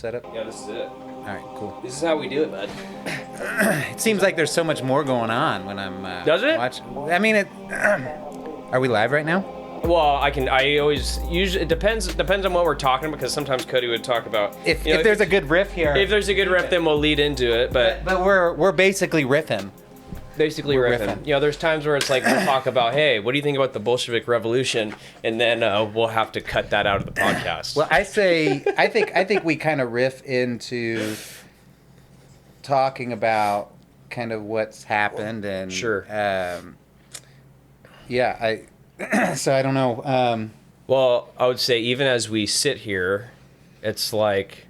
Setup? Yeah, this is it. All right, cool. This is how we do it, bud. It seems like there's so much more going on when I'm Does it? watching. I mean, are we live right now? Well, I always usually it depends on what we're talking, because sometimes Cody would talk about If there's a good riff here. if there's a good riff, then we'll lead into it. But we're basically riffing. basically we're riffing. riffing. You know, there's times where it's like we'll talk about, hey, what do you think about the Bolshevik Revolution, and then we'll have to cut that out of the podcast. Well, I think we kind of riff into talking about kind of what's happened and Sure. So I don't know. Well, I would say even as we sit here, it's like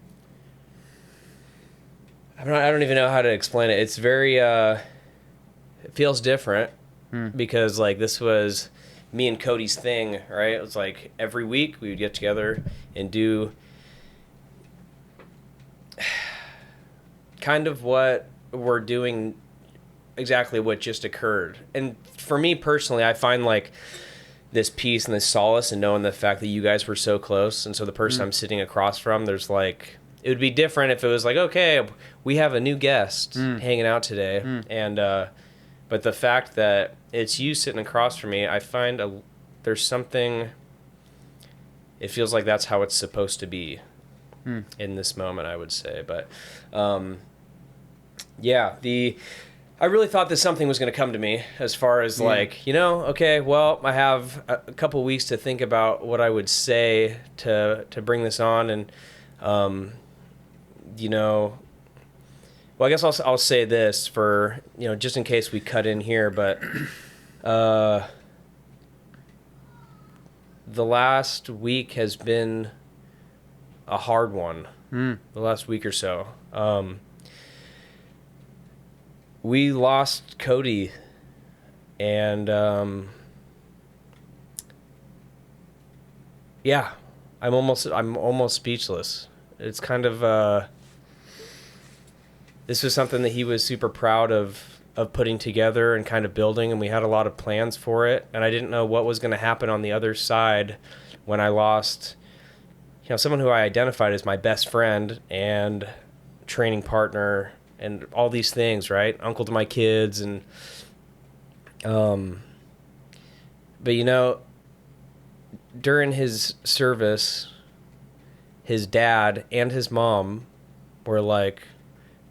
I don't even know how to explain it. It's very it feels different because like this was me and Cody's thing, right? It was like every week we would get together and do kind of what we're doing, exactly what just occurred. And for me personally, I find like this peace and this solace in knowing the fact that you guys were so close. And so the person I'm sitting across from, there's like, it would be different if it was like, okay, we have a new guest hanging out today. And, but the fact that it's you sitting across from me, I find there's something, it feels like that's how it's supposed to be in this moment, I would say. But, yeah, I really thought that something was going to come to me as far as like, okay, well, I have a couple weeks to think about what I would say to bring this on. And, well, I guess I'll say this for, just in case we cut in here, but the last week has been a hard one, the last week or so. We lost Cody, and yeah, I'm almost speechless. It's kind of this was something that he was super proud of putting together and kind of building, and we had a lot of plans for it, and I didn't know what was going to happen on the other side when I lost, someone who I identified as my best friend and training partner and all these things, right? Uncle to my kids. And, but during his service, his dad and his mom were like,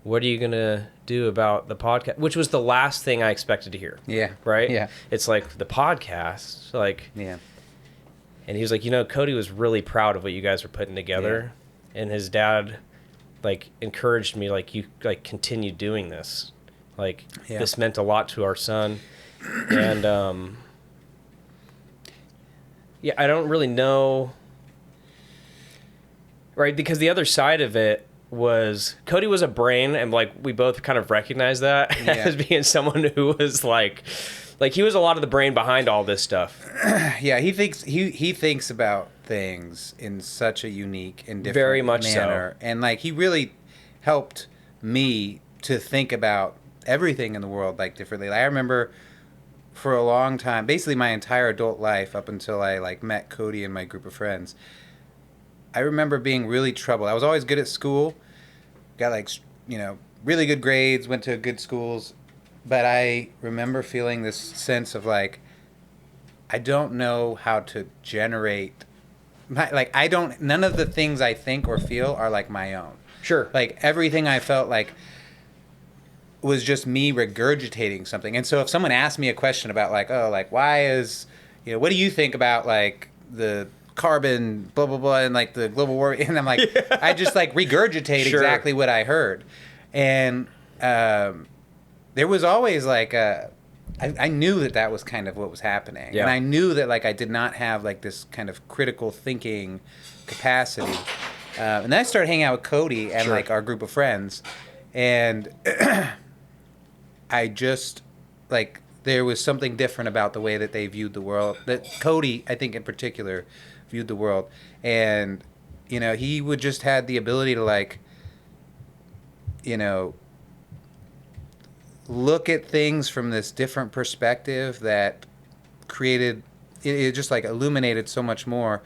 what are you going to do about the podcast? Which was the last thing I expected to hear. Yeah. Right? Yeah. It's like the podcast, like, Yeah. and he was like, Cody was really proud of what you guys were putting together. Yeah. And his dad like encouraged me, like, you like continue doing this, like this meant a lot to our son. And I don't really know, right? Because the other side of it was Cody was a brain, and like we both kind of recognized that as being someone who was like he was a lot of the brain behind all this stuff. Yeah, he thinks about things in such a unique and different very much manner. so. And like he really helped me to think about everything in the world like differently. Like, I remember for a long time, basically my entire adult life up until I like met Cody and my group of friends, I remember being really troubled. I was always good at school, got like, really good grades, went to good schools, but I remember feeling this sense of like, I don't know how to generate none of the things I think or feel are like my own. Sure. Like everything I felt like was just me regurgitating something. And so if someone asked me a question about like, oh, like why is, what do you think about like the carbon blah, blah, blah, and like the global war, and I'm like, I just like regurgitate exactly what I heard. And there was always like I knew that was kind of what was happening. Yeah. And I knew that like I did not have like this kind of critical thinking capacity. And then I started hanging out with Cody and like our group of friends. And I just like, there was something different about the way that they viewed the world, that Cody, I think in particular, viewed the world. And, he would just had the ability to like, look at things from this different perspective that created, it just like illuminated so much more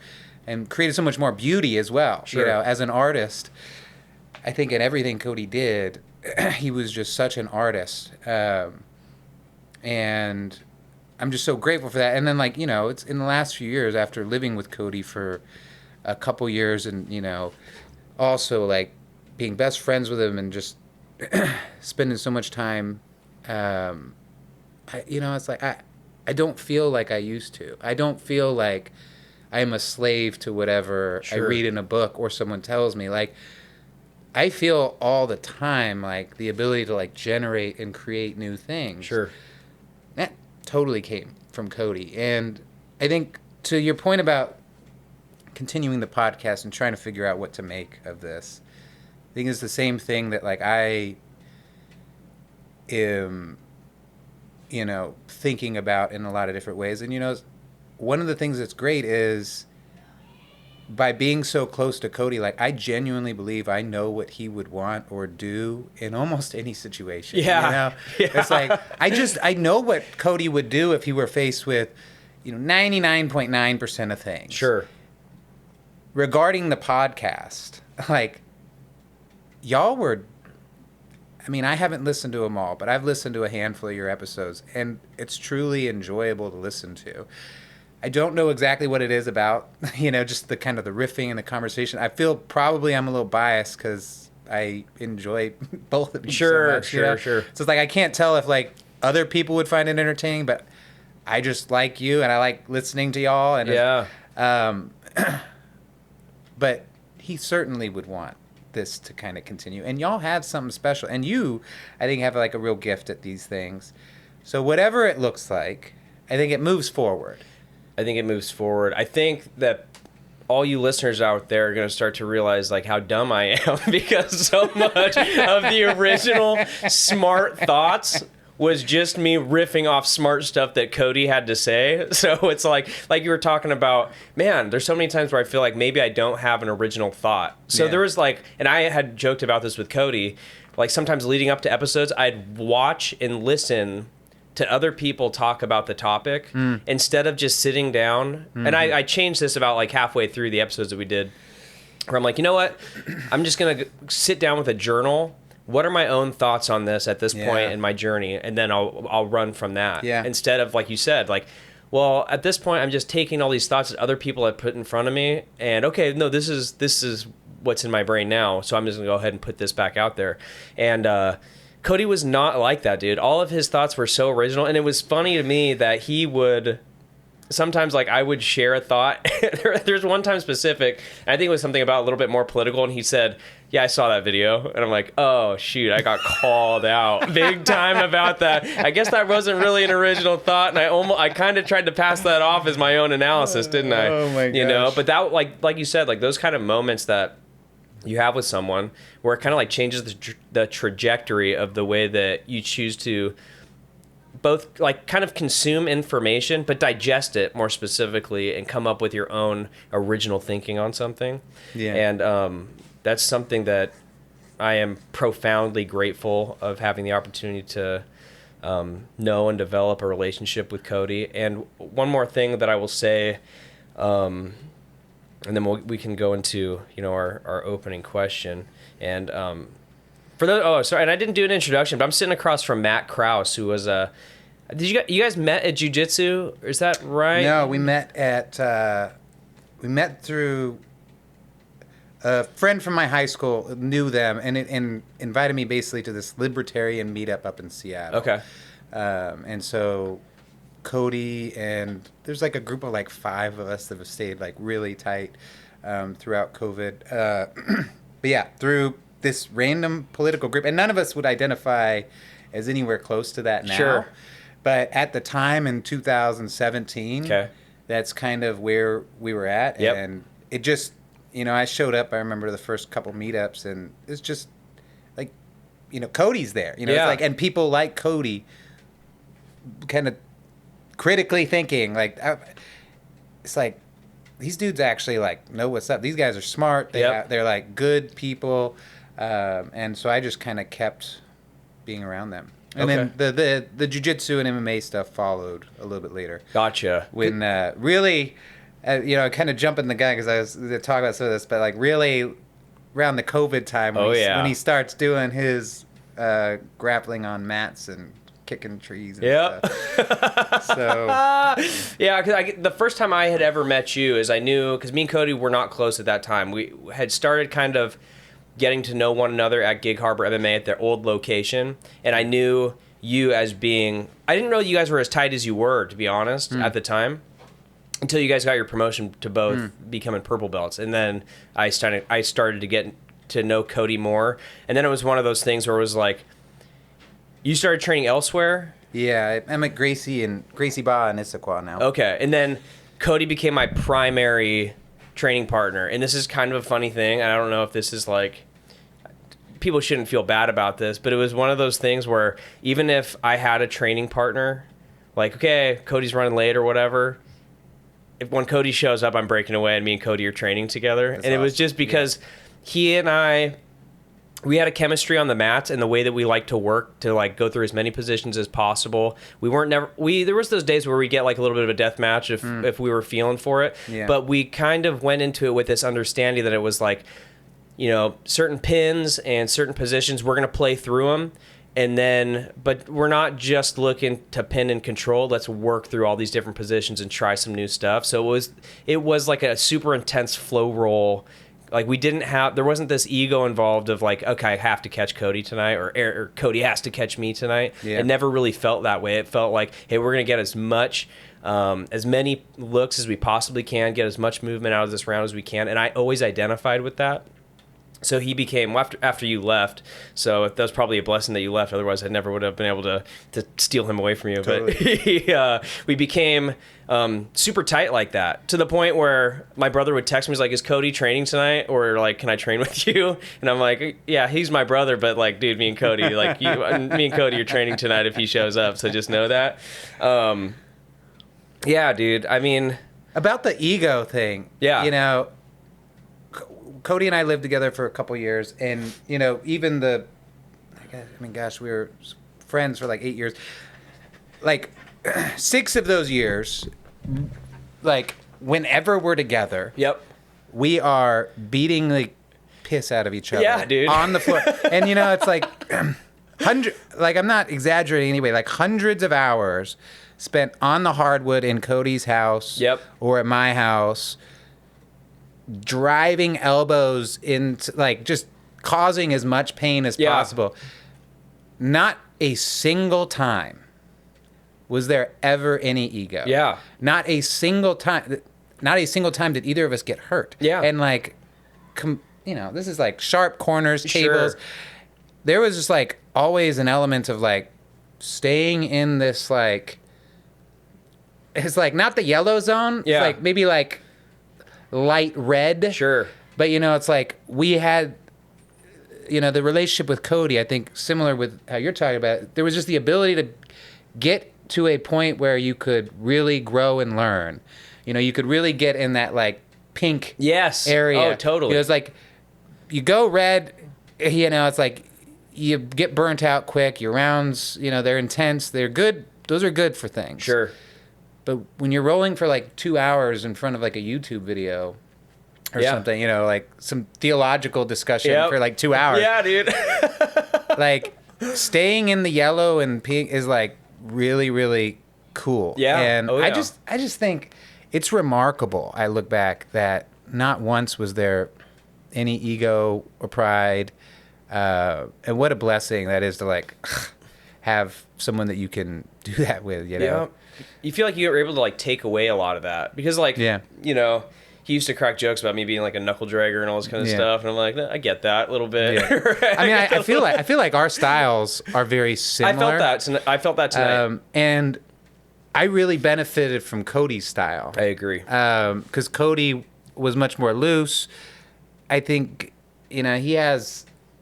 and created so much more beauty as well, as an artist. I think in everything Cody did, he was just such an artist. And I'm just so grateful for that. And then, like, it's in the last few years after living with Cody for a couple years and, also, like, being best friends with him and just spending so much time, it's like I don't feel like I used to. I don't feel like I'm a slave to whatever I read in a book or someone tells me. Like, I feel all the time, like, the ability to, like, generate and create new things. Sure. That totally came from Cody. And I think to your point about continuing the podcast and trying to figure out what to make of this, I think it's the same thing that, like, I am, thinking about in a lot of different ways. And, one of the things that's great is by being so close to Cody, like, I genuinely believe I know what he would want or do in almost any situation. Yeah. It's like, I know what Cody would do if he were faced with, 99.9% of things. Sure. Regarding the podcast, like, y'all were, I haven't listened to them all, but I've listened to a handful of your episodes, and it's truly enjoyable to listen to. I don't know exactly what it is about, just the kind of the riffing and the conversation. I feel probably I'm a little biased because I enjoy both of you so much. Sure. So it's like I can't tell if, like, other people would find it entertaining, but I just like you and I like listening to y'all. And but he certainly would want this to kind of continue. And y'all have something special. And you, I think, have, like, a real gift at these things. So whatever it looks like, I think it moves forward. I think it moves forward. I think that all you listeners out there are going to start to realize, like, how dumb I am because so much of the original smart thoughts was just me riffing off smart stuff that Cody had to say. So it's like you were talking about, man, there's so many times where I feel like maybe I don't have an original thought. So there was, like, and I had joked about this with Cody, like, sometimes leading up to episodes, I'd watch and listen to other people talk about the topic instead of just sitting down. Mm-hmm. And I changed this about, like, halfway through the episodes that we did, where I'm like, you know what? I'm just going to sit down with a journal. What are my own thoughts on this at this point in my journey? And then I'll run from that. Yeah. Instead of, like you said, like, well, at this point, I'm just taking all these thoughts that other people have put in front of me. And, okay, no, this is what's in my brain now. So I'm just going to go ahead and put this back out there. And, Cody was not like that, dude. All of his thoughts were so original, and it was funny to me that he would sometimes, like, I would share a thought. There's one time specific, I think it was something about a little bit more political, and he said, yeah, I saw that video. And I'm like, oh, shoot, I got called out big time about that. I guess that wasn't really an original thought, and I kind of tried to pass that off as my own analysis, didn't I? Oh, my gosh. But that, like you said, like, those kind of moments that you have with someone where it kind of, like, changes the trajectory of the way that you choose to both, like, kind of consume information, but digest it more specifically and come up with your own original thinking on something. Yeah. And that's something that I am profoundly grateful of having the opportunity to know and develop a relationship with Cody. And one more thing that I will say, and then we can go into, our opening question. And for those, and I didn't do an introduction, but I'm sitting across from Matt Krause, who was you guys met at Jiu-Jitsu? Is that right? No, we met through a friend from my high school knew them and invited me basically to this libertarian meetup up in Seattle. Okay. And so Cody and there's, like, a group of, like, 5 of us that have stayed, like, really tight throughout COVID. But yeah, through this random political group, and none of us would identify as anywhere close to that now. Sure. But at the time in 2017, that's kind of where we were at. Yep. And it just, I showed up, I remember the first couple meetups, and it's just like, Cody's there. It's like, and people like Cody kind of critically thinking, like, it's like, these dudes actually, like, know what's up. These guys are smart. They're like good people. And so I just kind of kept being around them. And then the jiu-jitsu and MMA stuff followed a little bit later. Gotcha. When really, kind of jumping the gun because I was talking about some of this, but, like, really around the COVID time when he starts doing his grappling on mats and kicking trees and stuff. So yeah, because the first time I had ever met you is I knew, because me and Cody were not close at that time. We had started kind of getting to know one another at Gig Harbor MMA at their old location, and I knew you as being, I didn't know you guys were as tight as you were, to be honest, at the time, until you guys got your promotion to both becoming purple belts. And then I started to get to know Cody more, and then it was one of those things where it was like, you started training elsewhere? Yeah, I'm at Gracie Ba in Issaquah now. Okay, and then Cody became my primary training partner. And this is kind of a funny thing. I don't know if this is like, people shouldn't feel bad about this, but it was one of those things where even if I had a training partner, like, okay, Cody's running late or whatever, when Cody shows up, I'm breaking away and me and Cody are training together. That's awesome. It was just because he and I, we had a chemistry on the mats and the way that we like to work to like go through as many positions as possible. There was those days where we get like a little bit of a death match if we were feeling for it. Yeah. But we kind of went into it with this understanding that it was like, you know, certain pins and certain positions, we're going to play through them. And then, but we're not just looking to pin and control. Let's work through all these different positions and try some new stuff. So it was like a super intense flow roll. Like there wasn't this ego involved of like, okay, I have to catch Cody tonight or Cody has to catch me tonight. Yeah. It never really felt that way. It felt like, hey, we're going to get as many looks as we possibly can, get as much movement out of this round as we can. And I always identified with that. So he became, after you left, so that was probably a blessing that you left. Otherwise, I never would have been able to steal him away from you. Totally. But we became super tight like that, to the point where my brother would text me, he's like, is Cody training tonight? Or like, can I train with you? And I'm like, yeah, he's my brother, but like, dude, me and Cody are training tonight if he shows up. So just know that. Yeah, dude. I mean, about the ego thing. Yeah. You know, Cody and I lived together for a couple years, and you know, even we were friends for like 8 years. Like 6 of those years, like whenever we're together, we are beating the piss out of each other. Yeah, dude. On the floor, and you know, it's like like I'm not exaggerating anyway. Like hundreds of hours spent on the hardwood in Cody's house, or at my house. Driving elbows into, like, just causing as much pain as possible. Not a single time was there ever any ego. Yeah. Not a single time did either of us get hurt. Yeah. And like, you know, this is like sharp corners, tables. Sure. There was just like always an element of like staying in this like, it's like not the yellow zone. Yeah. It's like maybe like light red. Sure. But, you know, it's like we had, you know, the relationship with Cody, I think similar with how you're talking about, there was just the ability to get to a point where you could really grow and learn. You know, you could really get in that, like, pink area. Oh, totally. You know, it's like, you go red, you know, it's like you get burnt out quick. Your rounds, you know, they're intense. They're good. Those are good for things. Sure. But when you're rolling for like 2 hours in front of like a YouTube video or something, you know, like some theological discussion for like 2 hours. Yeah, dude. Like staying in the yellow and pink is like really, really cool. Yeah. And I just think it's remarkable. I look back that not once was there any ego or pride. And what a blessing that is to like have someone that you can do that with, you know? Yeah. You feel like you were able to like take away a lot of that because like, you know, he used to crack jokes about me being like a knuckle dragger and all this kind of stuff. And I'm like, I get that a little bit. Yeah. Right? I mean, I feel like our styles are very similar. I felt that tonight. And I really benefited from Cody's style. I agree. Because Cody was much more loose. I think, you know, he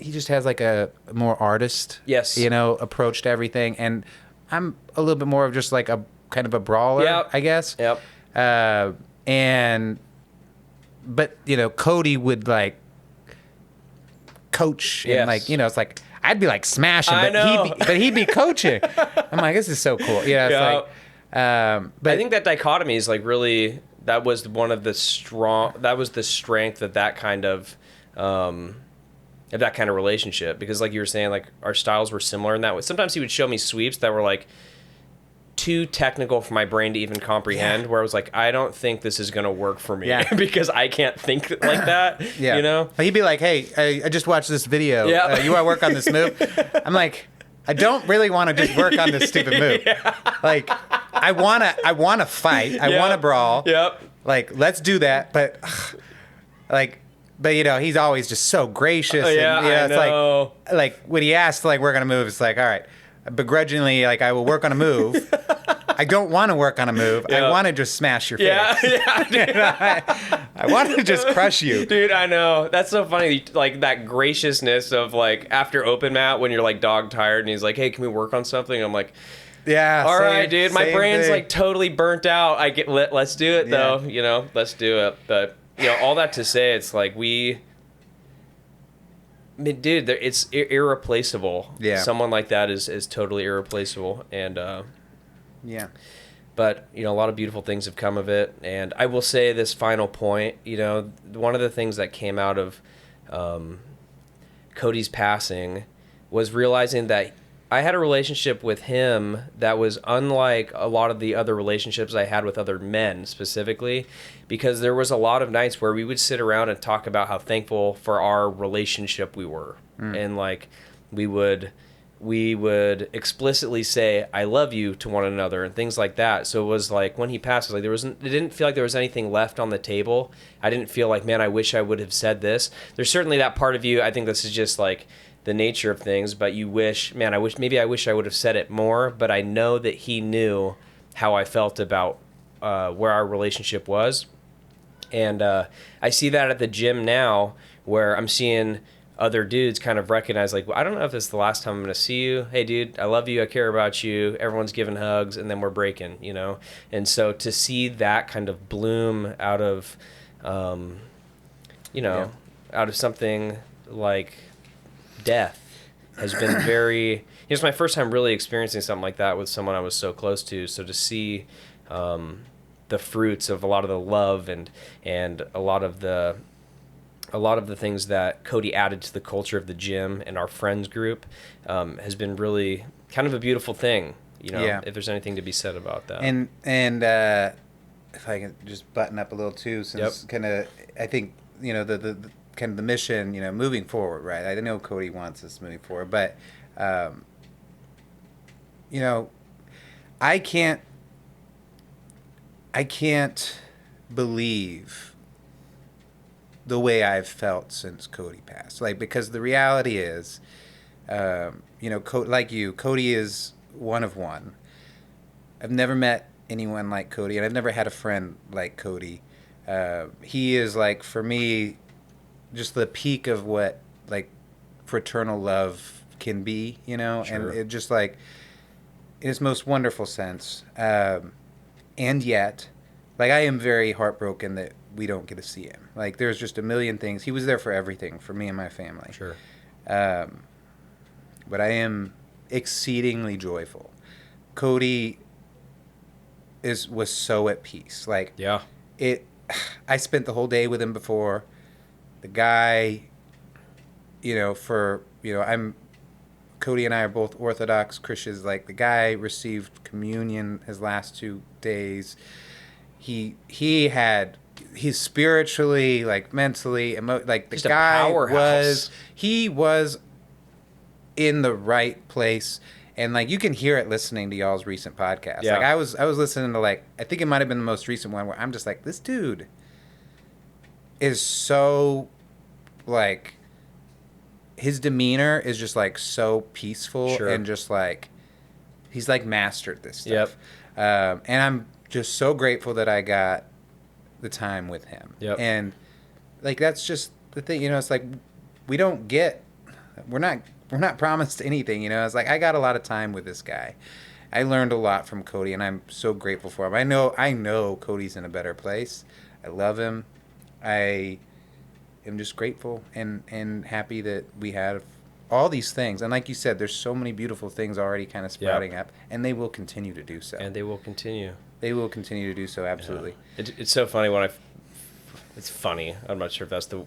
just has like a more artist, you know, approach to everything. And I'm a little bit more of just like a kind of a brawler, I guess. Yep. But you know, Cody would like coach and like, you know, it's like I'd be like smashing, but he'd be coaching. I'm like, this is so cool. Yeah. It's like, but I think that dichotomy is like really, that was the strength that kind of of that kind of relationship, because like you were saying, like our styles were similar in that way. Sometimes he would show me sweeps that were like too technical for my brain to even comprehend, where I was like, I don't think this is going to work for me because I can't think like that, you know? He'd be like, hey, I just watched this video. You want to work on this move? I'm like, I don't really want to just work on this stupid move. Like, I want to fight. I want to brawl. Like, let's do that. But you know, he's always just so gracious. I know. It's like when he asks to like work on a move, it's like, all right, begrudgingly, like I will work on a move. I don't want to work on a move. I want to just smash your face. I want to just crush you. Dude, I know. That's so funny. Like that graciousness of like after open mat when you're like dog tired and he's like, hey, can we work on something? I'm like, all right, dude. My brain's like totally burnt out. Let's do it though. You know, let's do it. But you know, all that to say, it's like dude, it's irreplaceable. Someone like that is totally irreplaceable. And but you know, a lot of beautiful things have come of it. And I will say this final point, you know, one of the things that came out of Cody's passing was realizing that I had a relationship with him that was unlike a lot of the other relationships I had with other men specifically, because there was a lot of nights where we would sit around and talk about how thankful for our relationship we were. And like we would explicitly say I love you to one another and things like that. So it was like when he passed, it didn't feel like there was anything left on the table. I didn't feel like, man, I wish I would have said this. There's certainly that part of you. I think this is just like the nature of things, but you wish, man, I wish I would have said it more, but I know that he knew how I felt about where our relationship was. And I see that at the gym now, where I'm seeing other dudes kind of recognize, like, well, I don't know if this is the last time I'm going to see you. Hey, dude, I love you. I care about you. Everyone's giving hugs, and then we're breaking, you know? And so to see that kind of bloom out of, out of something like death has been very, it's my first time really experiencing something like that with someone I was so close to. So to see the fruits of a lot of the love and a lot of the things that Cody added to the culture of the gym and our friends group has been really kind of a beautiful thing, you know, if there's anything to be said about that. And if I can just button up a little too, since kind of, I think, you know, the kind of the mission, you know, moving forward, right? I know Cody wants us moving forward, but, you know, I can't believe the way I've felt since Cody passed. Like, because the reality is, you know, like you, Cody is one of one. I've never met anyone like Cody, and I've never had a friend like Cody. He is, like, for me, just the peak of what, like, fraternal love can be, you know? Sure. And it just, like, in its most wonderful sense. And yet, like, I am very heartbroken that we don't get to see him. Like, there's just a million things. He was there for everything, for me and my family. Sure. But I am exceedingly joyful. Cody was so at peace. Like, I spent the whole day with him before. The guy, you know, Cody and I are both Orthodox Christians. Like, the guy received communion his last 2 days. He's spiritually, like, mentally, like, the just guy was in the right place. And, like, you can hear it listening to y'all's recent podcast. Like, I was listening to, like, I think it might have been the most recent one where I'm just like, this dude is so, like, his demeanor is just, like, so peaceful. Sure. And just, like, he's, like, mastered this stuff. And I'm just so grateful that I got the time with him. And, like, that's just the thing, you know, it's like, we're not promised anything, you know. It's like, I got a lot of time with this guy. I learned a lot from Cody, and I'm so grateful for him. I know Cody's in a better place. I love him. I am just grateful and happy that we have all these things. And like you said, there's so many beautiful things already kind of sprouting up, and they will continue to do so. And they will continue. They will continue to do so, absolutely. Yeah. It's so funny it's funny. I'm not sure if that's the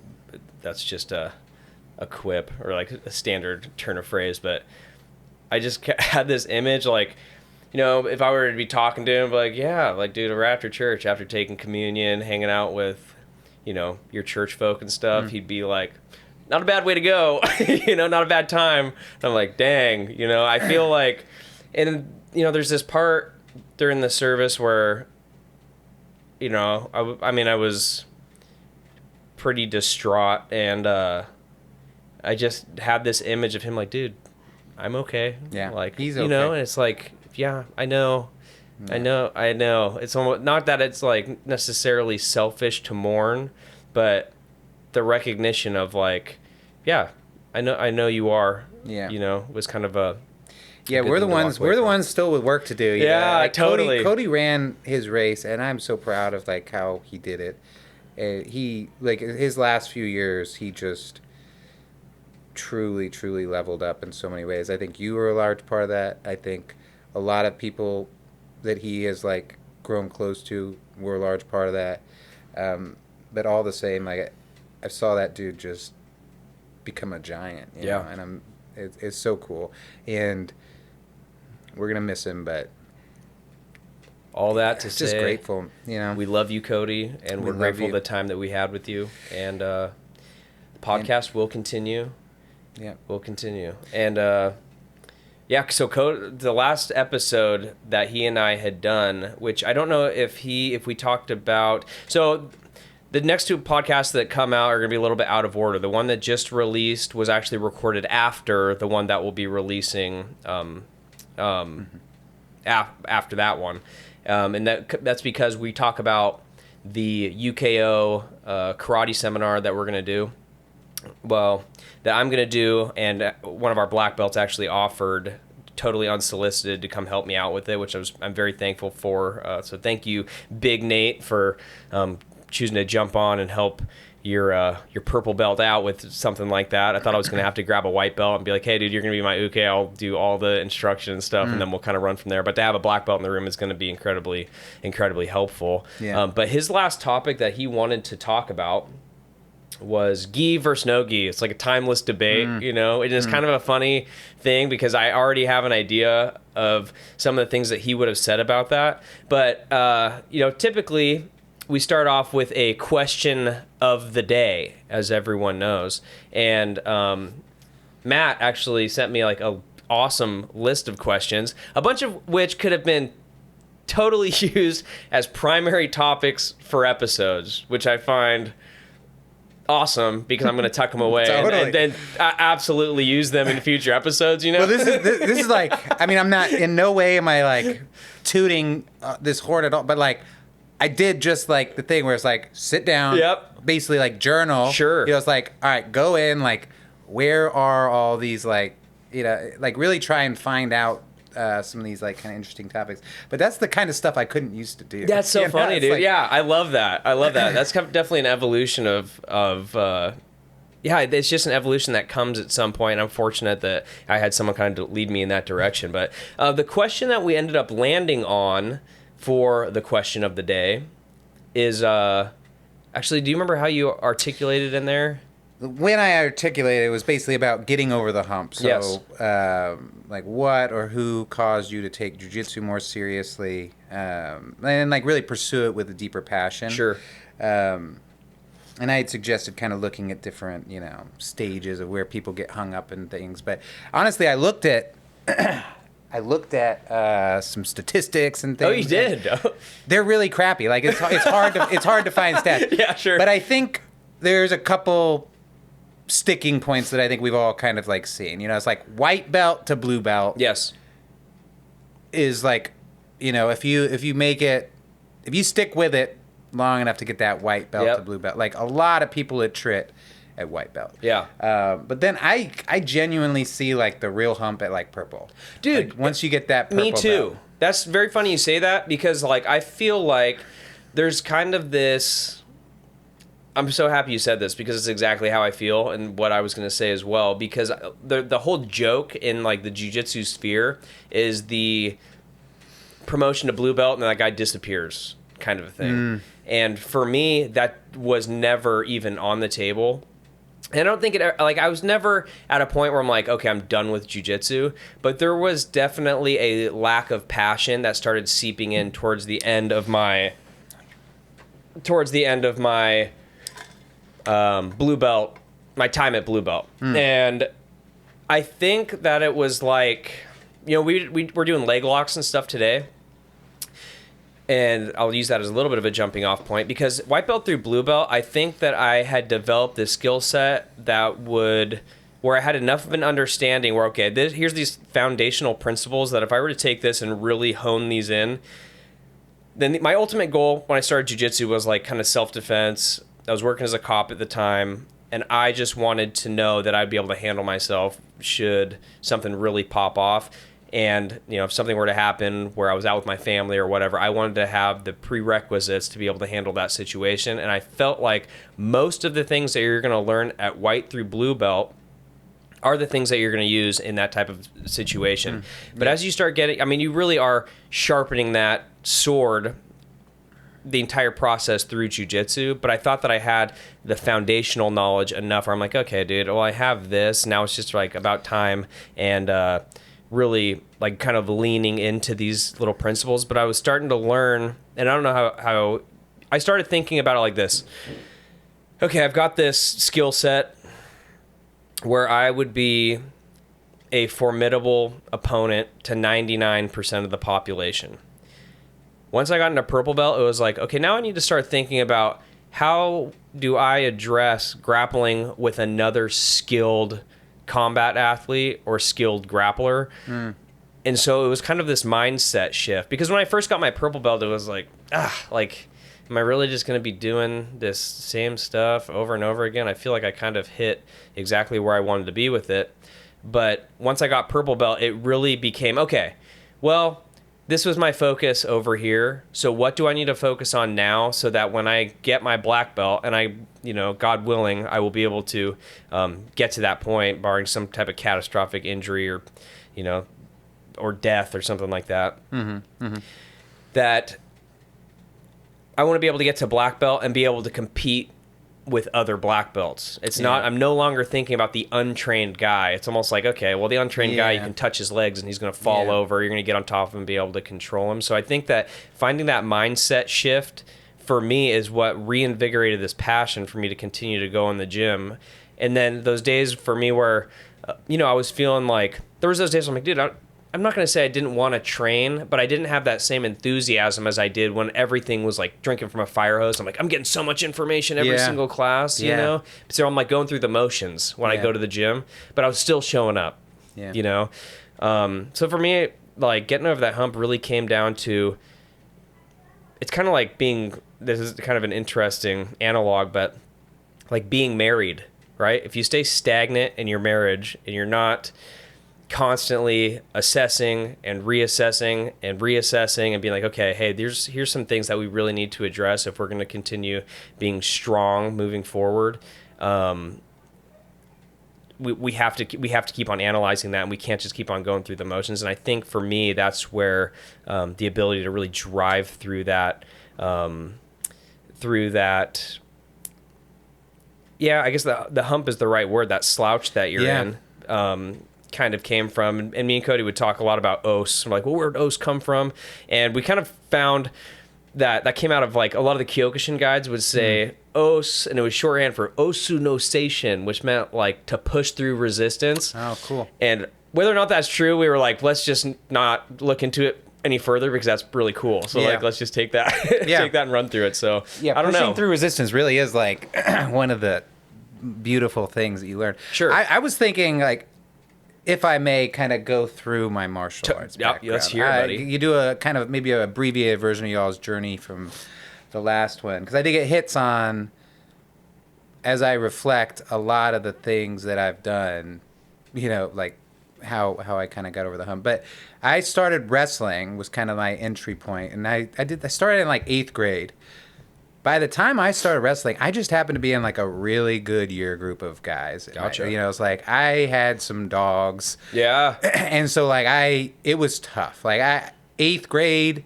that's just a quip or like a standard turn of phrase, but I just had this image, like, you know, if I were to be talking to him, like, yeah, like, dude, we're after church, after taking communion, hanging out with, you know, your church folk and stuff, he'd be like, not a bad way to go, you know, not a bad time. And I'm like, dang, you know, I feel like, and, you know, there's this part during the service where, you know, I mean, I was pretty distraught, and I just had this image of him like, dude, I'm okay. Yeah, like, he's okay. You know, and it's like, yeah, I know. I know. It's almost, not that it's like necessarily selfish to mourn, but the recognition of like, yeah, I know you are. Yeah. You know, was kind of a. Yeah, we're the ones still with work to do. Yeah, like totally. Cody ran his race, and I'm so proud of like how he did it. He like his last few years, he just truly leveled up in so many ways. I think you were a large part of that. I think a lot of people that he has like grown close to were a large part of that. But all the same, like I saw that dude just become a giant. You know? And it's so cool, and we're gonna miss him, but all that to say, just grateful. You know, we love you, Cody, and we're grateful for the time that we had with you, and the podcast will continue. Yeah, we'll continue. And yeah, so the last episode that he and I had done, which I don't know if we talked about. So the next two podcasts that come out are going to be a little bit out of order. The one that just released was actually recorded after the one that will be releasing after that one. And that's because we talk about the UKO karate seminar that we're going to do. Well, that I'm going to do, and one of our black belts actually offered totally unsolicited to come help me out with it, which I'm very thankful for. So thank you, Big Nate, for choosing to jump on and help your purple belt out with something like that. I thought I was going to have to grab a white belt and be like, hey, dude, you're going to be my uke. I'll do all the instruction and stuff, and then we'll kind of run from there. But to have a black belt in the room is going to be incredibly helpful. Yeah. But his last topic that he wanted to talk about was gi versus no gi. It's like a timeless debate, you know. It is kind of a funny thing because I already have an idea of some of the things that he would have said about that. But, you know, typically we start off with a question of the day, as everyone knows. And Matt actually sent me like a awesome list of questions, a bunch of which could have been totally used as primary topics for episodes, which I find awesome because I'm going to tuck them away and then absolutely use them in future episodes, you know? Well, this is like, I mean, I'm not, in no way am I like tooting this horn at all, but like, I did just like the thing where it's like, sit down, basically like journal. Sure. You know, it's like, all right, go in, like, where are all these, like, you know, like really try and find out some of these like kind of interesting topics. But that's the kind of stuff I couldn't used to do. That's so funny, dude. Like, yeah, I love that. That's definitely an evolution of yeah, it's just an evolution that comes at some point. I'm fortunate that I had someone kind of lead me in that direction. But the question that we ended up landing on for the question of the day is actually, do you remember how you articulated in there? When I articulated, it was basically about getting over the hump. So, yes. Like, what or who caused you to take jiu-jitsu more seriously, and like really pursue it with a deeper passion. Sure. And I had suggested kind of looking at different, you know, stages of where people get hung up in things. But honestly, I looked at some statistics and things. Oh, you did? They're really crappy. Like it's hard to find stats. Yeah, sure. But I think there's a couple sticking points that I think we've all kind of like seen. You know, it's like white belt to blue belt. Yes. Is like, you know, if you stick with it long enough to get that white belt to blue belt. Like a lot of people at Trit at white belt. Yeah. But then I genuinely see like the real hump at like purple. Dude, like, once you get that purple me too. belt. That's very funny you say that because like I feel like there's kind of this. I'm so happy you said this because it's exactly how I feel and what I was going to say as well. Because the whole joke in like the jiu-jitsu sphere is the promotion to blue belt and then that guy disappears kind of a thing. And for me, that was never even on the table. And I don't think like I was never at a point where I'm like, okay, I'm done with jiu-jitsu, but there was definitely a lack of passion that started seeping in towards the end of my blue belt, my time at blue belt. And I think that it was like, we're doing leg locks and stuff today. And I'll use that as a little bit of a jumping off point because white belt through blue belt, I think that I had developed this skill set where I had enough of an understanding where, okay, here's these foundational principles that if I were to take this and really hone these in, then my ultimate goal when I started jiu-jitsu was like kind of self-defense. I was working as a cop at the time, and I just wanted to know that I'd be able to handle myself should something really pop off. And, if something were to happen where I was out with my family or whatever, I wanted to have the prerequisites to be able to handle that situation. And I felt like most of the things that you're going to learn at white through blue belt are the things that you're going to use in that type of situation. But as you start getting, you really are sharpening that sword the entire process through jiu-jitsu, but I thought that I had the foundational knowledge enough where I'm like, okay, dude, well, I have this. Now it's just like about time and really like kind of leaning into these little principles. But I was starting to learn, and I don't know how I started thinking about it like this. Okay, I've got this skill set where I would be a formidable opponent to 99% of the population. Once I got into purple belt, it was like, okay, now I need to start thinking about how do I address grappling with another skilled combat athlete or skilled grappler. And so it was kind of this mindset shift because when I first got my purple belt, it was like, am I really just going to be doing this same stuff over and over again? I feel like I kind of hit exactly where I wanted to be with it. But once I got purple belt, it really became, okay, well, this was my focus over here. So what do I need to focus on now so that when I get my black belt and I, God willing, I will be able to get to that point, barring some type of catastrophic injury or, or death or something like that. That I want to be able to get to black belt and be able to compete with other black belts. It's not, I'm no longer thinking about the untrained guy. It's almost like, okay, well, the untrained guy, you can touch his legs and he's going to fall over. You're going to get on top of him and be able to control him. So I think that finding that mindset shift for me is what reinvigorated this passion for me to continue to go in the gym. And then those days for me where, I was feeling like, there was those days where I'm like, dude, I'm not going to say I didn't want to train, but I didn't have that same enthusiasm as I did when everything was like drinking from a fire hose. I'm like, I'm getting so much information every single class, you know? So I'm like going through the motions when I go to the gym, but I was still showing up, So for me, like getting over that hump really came down to, it's kind of like this is kind of an interesting analog, but like being married, right? If you stay stagnant in your marriage and you're not constantly assessing and reassessing and being like, okay, hey, here's some things that we really need to address if we're going to continue being strong moving forward. We have to keep on analyzing that, and we can't just keep on going through the motions. And I think for me, that's where the ability to really drive through that. Yeah, I guess the hump is the right word. That slouch that you're in. Kind of came from, and me and Cody would talk a lot about os. We're like, well, where'd os come from? And we kind of found that came out of like a lot of the Kyokushin guides would say os, and it was shorthand for osu no seishin, which meant like to push through resistance. Oh, cool. And whether or not that's true, we were like, let's just not look into it any further because that's really cool. So like, let's just take that, take that and run through it. So I don't know. Pushing through resistance really is like one of the beautiful things that you learn. Sure. I was thinking like, if I may kind of go through my martial arts background. Let's hear it, buddy. You do a kind of maybe an abbreviated version of y'all's journey from the last one. Because I did get hits on, as I reflect, a lot of the things that I've done, like how I kind of got over the hump. But I started wrestling was kind of my entry point. And I started in like 8th grade. By the time I started wrestling, I just happened to be in like a really good year group of guys. Gotcha. It's like I had some dogs. Yeah. And so like it was tough. Like 8th grade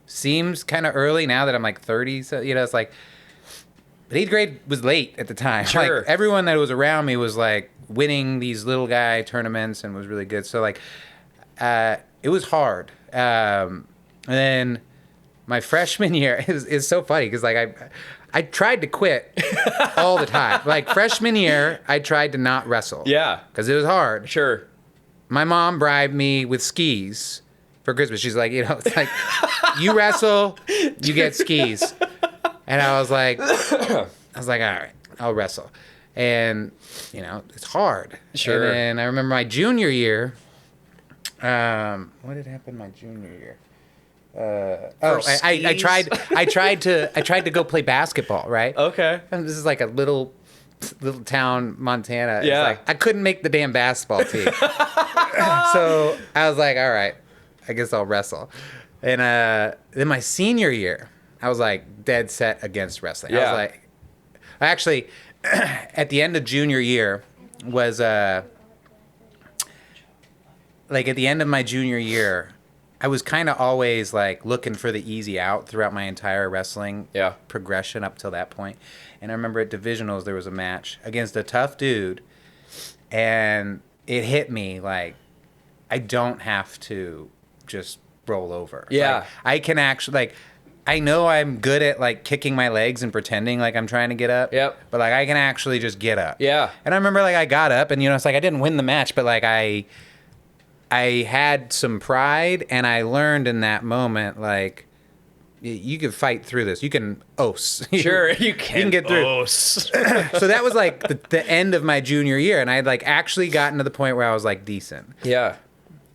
seems kind of early now that I'm like 30. So, it's like But 8th grade was late at the time. Sure. Like, everyone that was around me was like winning these little guy tournaments and was really good. So like, it was hard. And then my freshman year is so funny because like I tried to quit all the time. Like freshman year, I tried to not wrestle. Yeah. Because it was hard. Sure. My mom bribed me with skis for Christmas. She's like, it's like, you wrestle, you get skis. And I was like, all right, I'll wrestle. And, it's hard. Sure. And then I remember my junior year. What had happened my junior year? I tried to go play basketball, right? Okay. And this is like a little town, Montana. Yeah. It's like I couldn't make the damn basketball team. So I was like, all right, I guess I'll wrestle. And then my senior year, I was like dead set against wrestling. Yeah. I was like, actually, at the end of junior year was like at the end of my junior year, I was kind of always like looking for the easy out throughout my entire wrestling progression up till that point. And I remember at divisionals there was a match against a tough dude, and it hit me like I don't have to just roll over. Yeah. Like, I can actually like I know I'm good at like kicking my legs and pretending like I'm trying to get up. Yep. But like I can actually just get up. Yeah. And I remember like I got up and it's like I didn't win the match, but like I had some pride, and I learned in that moment, like, you can fight through this. You can os. Sure, you can get through. Os. So that was like the end of my junior year, and I had like actually gotten to the point where I was like decent. Yeah.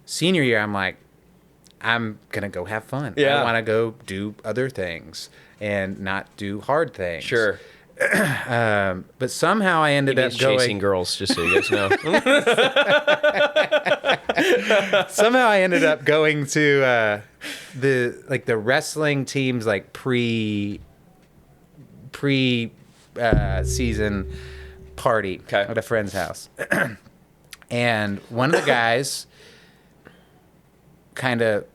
Senior year, I'm like, I'm going to go have fun. Yeah. I want to go do other things and not do hard things. Sure. But somehow I ended up going chasing girls, just so you guys know. Somehow I ended up going to the wrestling team's like pre season party at a friend's house. And one of the guys kind of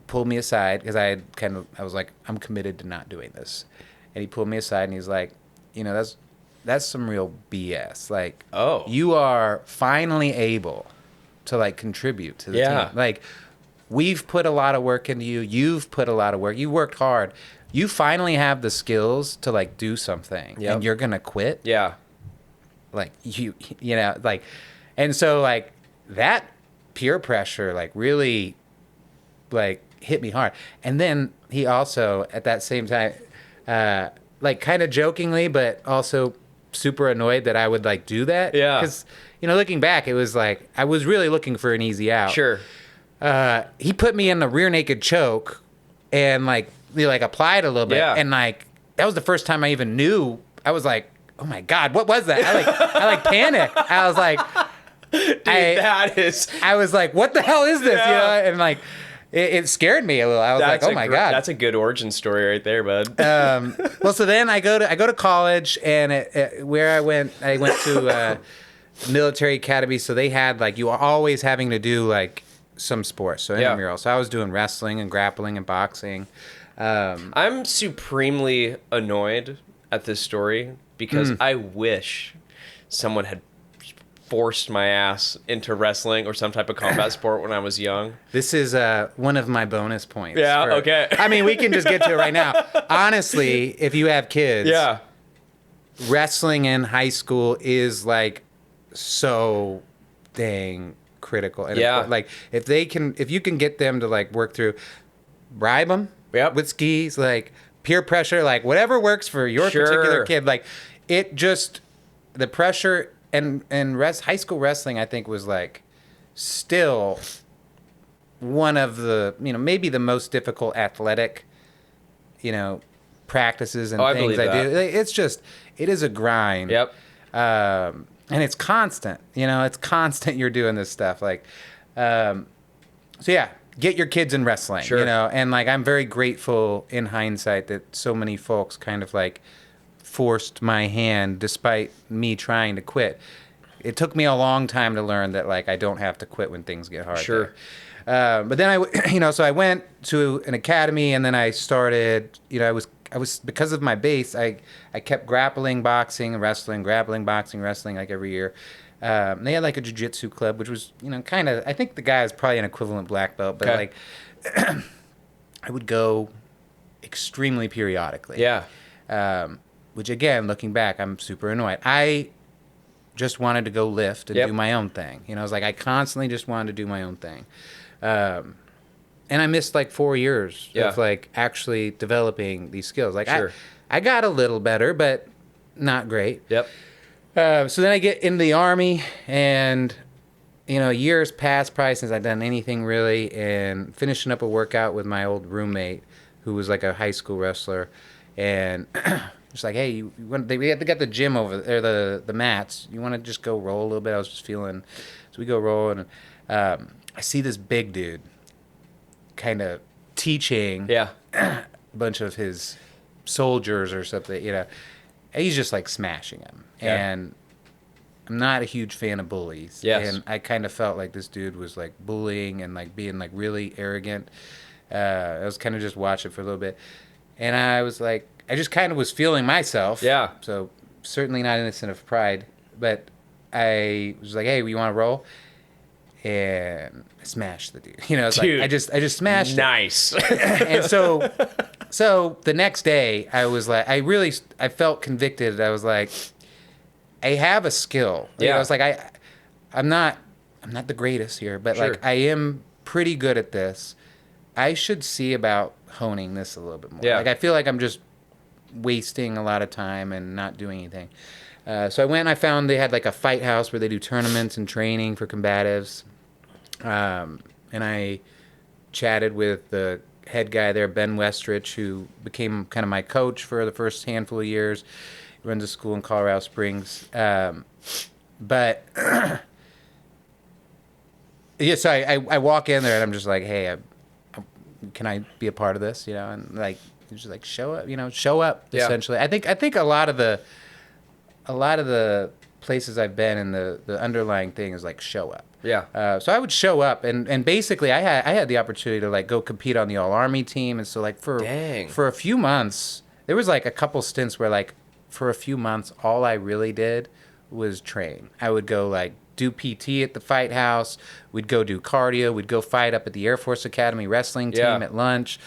pulled me aside because I was like, I'm committed to not doing this. And he pulled me aside and he's like, that's some real BS. Like, you are finally able to like contribute to the team. Like, we've put a lot of work into you. You've put a lot of work. You worked hard. You finally have the skills to like do something, and you're gonna quit. Yeah. Like like, and so like that peer pressure like really like hit me hard. And then he also at that same time, like kind of jokingly, but also super annoyed that I would like do that. Yeah. Because, looking back, it was like, I was really looking for an easy out. Sure. He put me in the rear naked choke and like, applied a little bit. Yeah. And like, that was the first time I even knew. I was like, oh my God, what was that? I panicked. I was like, dude, I was like, what the hell is this? Yeah. And like, it scared me a little. I was like, oh my God. That's a good origin story right there, bud. Well, so then I go to college, and where I went to military academy. So they had like, you were always having to do like some sports. So intramural. So I was doing wrestling and grappling and boxing. I'm supremely annoyed at this story because I wish someone had forced my ass into wrestling or some type of combat sport when I was young. This is one of my bonus points. Yeah, okay. I mean, we can just get to it right now. Honestly, if you have kids, wrestling in high school is like so dang critical. And like if you can get them to like work through, bribe them with skis, like peer pressure, like whatever works for your particular kid, like it just, the pressure. And high school wrestling, I think, was like still one of the, maybe the most difficult athletic, practices and things I do. It's just, it is a grind. Yep. And it's constant. It's constant. You're doing this stuff. Like, so yeah, get your kids in wrestling. Sure. And like I'm very grateful in hindsight that so many folks kind of like forced my hand despite me trying to quit. It took me a long time to learn that like I don't have to quit when things get hard. Sure. But then so I went to an academy, and then I started, I was I was, because of my base, I kept grappling, boxing, wrestling, grappling, boxing, wrestling, like every year. They had like a Jiu-Jitsu club, which was, kind of, I think the guy was probably an equivalent black belt, but like I would go extremely periodically. Yeah. Which again, looking back, I'm super annoyed. I just wanted to go lift and do my own thing. I was like, I constantly just wanted to do my own thing. And I missed like 4 years of like actually developing these skills. Like I got a little better, but not great. Yep. So then I get into the Army, and years passed probably since I'd done anything really, and finishing up a workout with my old roommate who was like a high school wrestler, and just like, hey, we got the gym over there, the mats. You want to just go roll a little bit? I was just feeling, so we go roll, and I see this big dude kind of teaching a bunch of his soldiers or something, and he's just like smashing them. And I'm not a huge fan of bullies. Yes. And I kind of felt like this dude was like bullying and like being like really arrogant. I was kind of just watching for a little bit. And I was like, I just kind of was feeling myself. Yeah. So certainly not innocent of pride. But I was like, hey, you want to roll? And I smashed the dude. It's Dude, like I just smashed nice. it. And so the next day I was like, I felt convicted. I was like, I have a skill. I was like, I'm not the greatest here, but like I am pretty good at this. I should see about honing this a little bit more. Yeah. Like I feel like I'm just wasting a lot of time and not doing anything. So I went and I found they had like a fight house where they do tournaments and training for combatives. And I chatted with the head guy there, Ben Westrich, who became kind of my coach for the first handful of years. He runs a school in Colorado Springs. But so I walk in there and I'm just like, hey, can I be a part of this? And like, just like show up, essentially. I think a lot of the places I've been in, the underlying thing is like show up. Yeah. So I would show up, and basically I had the opportunity to like go compete on the All Army team, and so like for a few months there was like a couple stints where like for a few months all I really did was train. I would go like do PT at the fight house. We'd go do cardio. We'd go fight up at the Air Force Academy wrestling team at lunch.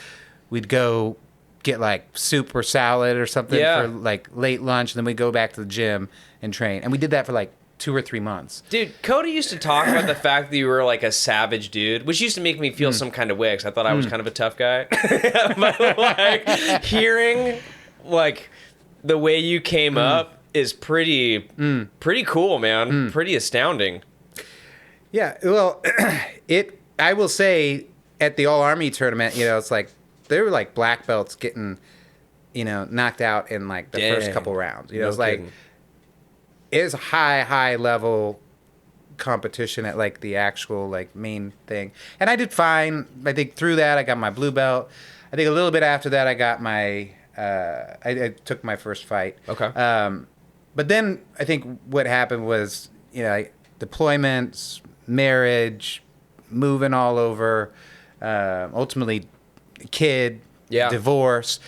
We'd go get like soup or salad or something for like late lunch, and then we'd go back to the gym and train. And we did that for like 2 or 3 months. Dude, Cody used to talk about the fact that you were like a savage dude, which used to make me feel some kind of way, because I thought I was kind of a tough guy. But like hearing like the way you came up is pretty cool, man. Pretty astounding. Yeah, well, I will say at the All Army tournament, it's like there were like black belts getting, knocked out in like the first couple rounds. It's like it's high level competition at like the actual like main thing. And I did fine. I think through that I got my blue belt. I think a little bit after that I got my I took my first fight. Okay. But then I think what happened was, deployments, marriage, moving all over, ultimately kid, divorce.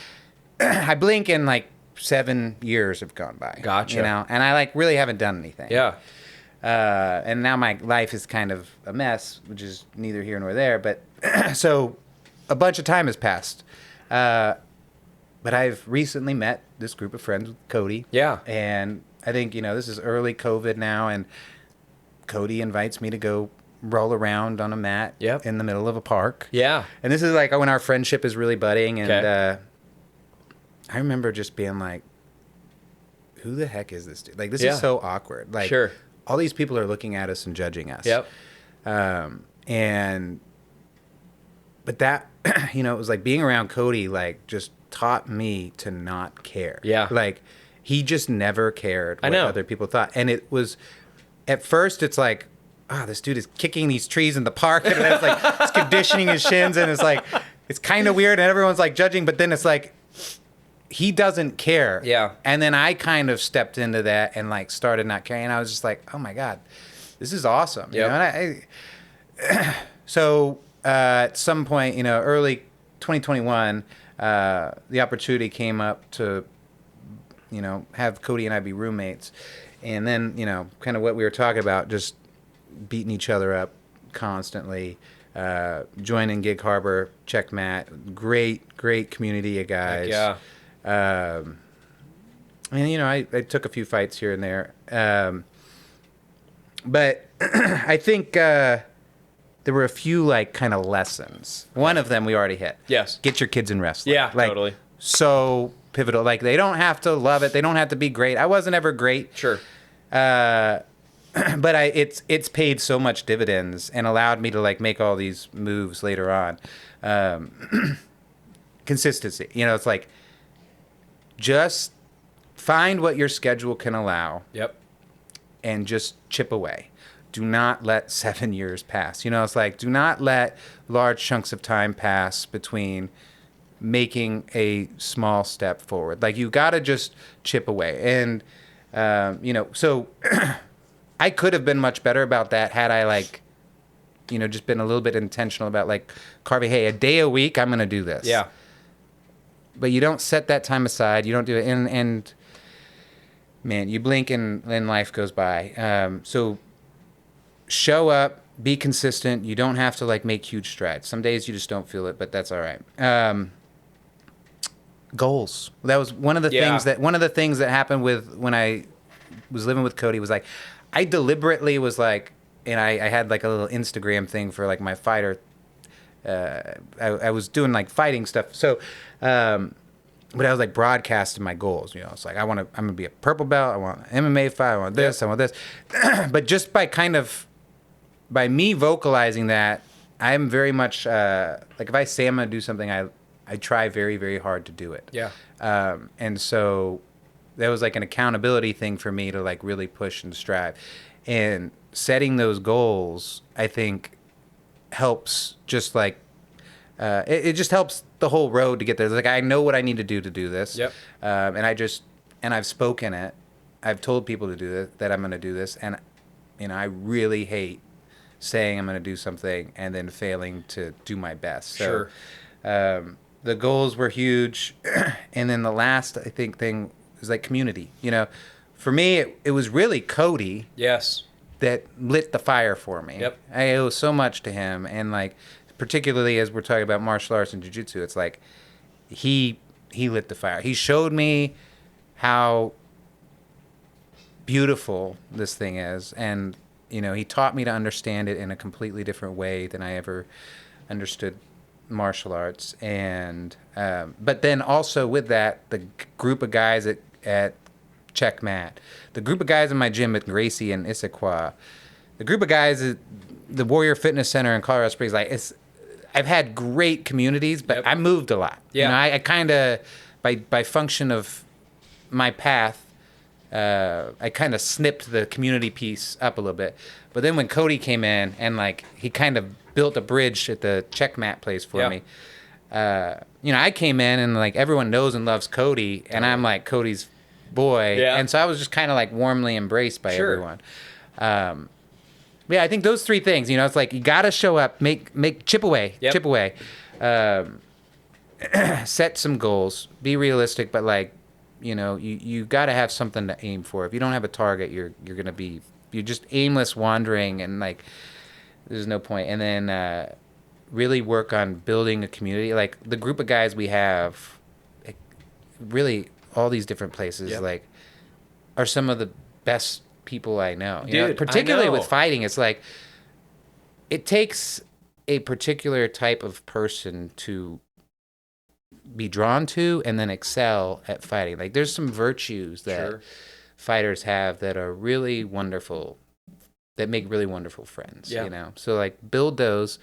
I blink and like 7 years have gone by. Gotcha. And I like really haven't done anything. Yeah. And now my life is kind of a mess, which is neither here nor there. But so a bunch of time has passed. But I've recently met this group of friends with Cody. Yeah. And I think, this is early COVID now, and Cody invites me to go roll around on a mat in the middle of a park. Yeah. And this is like when our friendship is really budding. And I remember just being like, who the heck is this dude? Like, this is so awkward. Like, all these people are looking at us and judging us. Yep. But that, it was like being around Cody, like, just taught me to not care. Yeah. Like, he just never cared what other people thought. And it was, at first, it's like, this dude is kicking these trees in the park, and it's like, it's conditioning his shins, and it's like, it's kind of weird, and everyone's like judging, but then it's like, he doesn't care. Yeah. And then I kind of stepped into that and like started not caring. And I was just like, oh my God, this is awesome. Yep. So at some point, early 2021, the opportunity came up to, have Cody and I be roommates. And then, kind of what we were talking about, just beating each other up constantly. Joining Gig Harbor, Checkmat, great community of guys. Heck yeah. And I took a few fights here and there, but I think there were a few like kind of lessons. One of them we already hit. Yes. Get your kids in wrestling. Yeah, totally. So pivotal. Like they don't have to love it. They don't have to be great. I wasn't ever great. Sure. But it's paid so much dividends and allowed me to like make all these moves later on. Consistency. It's like just find what your schedule can allow. Yep. And just chip away. Do not let 7 years pass. It's like do not let large chunks of time pass between making a small step forward. Like you got to just chip away. And so I could have been much better about that had I like, just been a little bit intentional about like carving, hey, a day a week, I'm going to do this. Yeah. But you don't set that time aside. You don't do it. And man, you blink and life goes by. So show up, be consistent. You don't have to like make huge strides. Some days you just don't feel it, but that's all right. Goals. That was one of the things that happened with when I was living with Cody was like, I deliberately was like, and I had like a little Instagram thing for like my fighter. I was doing like fighting stuff. So, but I was like broadcasting my goals. It's like I'm gonna be a purple belt. I want an MMA fight. I want this. I want this. But just by me vocalizing that, I'm very much like if I say I'm gonna do something, I try very, very hard to do it. Yeah. And so that was like an accountability thing for me to like really push and strive. And setting those goals, I think, helps just like, it just helps the whole road to get there. It's like, I know what I need to do this. Yep. And I've spoken it. I've told people to do this, that I'm going to do this. And, I really hate saying I'm going to do something and then failing to do my best. So, Sure. The goals were huge. And then the last, I think, thing was like community. For me, it was really Cody. Yes. That lit the fire for me. Yep. I owe so much to him. And like, particularly as we're talking about martial arts and jiu-jitsu, it's like he lit the fire. He showed me how beautiful this thing is. And, he taught me to understand it in a completely different way than I ever understood martial arts. And but then also with that, the group of guys at Checkmat, the group of guys in my gym at Gracie and Issaquah, the group of guys at the Warrior Fitness Center in Colorado Springs, like I've had great communities, but I moved a lot. Yeah. I kind of by function of my path, I kind of snipped the community piece up a little bit. But then when Cody came in and like he kind of built a bridge at the Checkmat place for me. I came in and like everyone knows and loves Cody, and I'm like Cody's boy. Yeah. And so I was just kind of like warmly embraced by everyone. I think those three things, it's like you got to show up, make chip away, set some goals, be realistic, but like, you got to have something to aim for. If you don't have a target, you're just aimless wandering, and like there's no point. And then really work on building a community. Like the group of guys we have, really all these different places, like are some of the best people I know. Dude, particularly I know. with fighting, it's like it takes a particular type of person to be drawn to and then excel at fighting. Like there's some virtues that fighters have that are really wonderful, that make really wonderful friends. So like build those,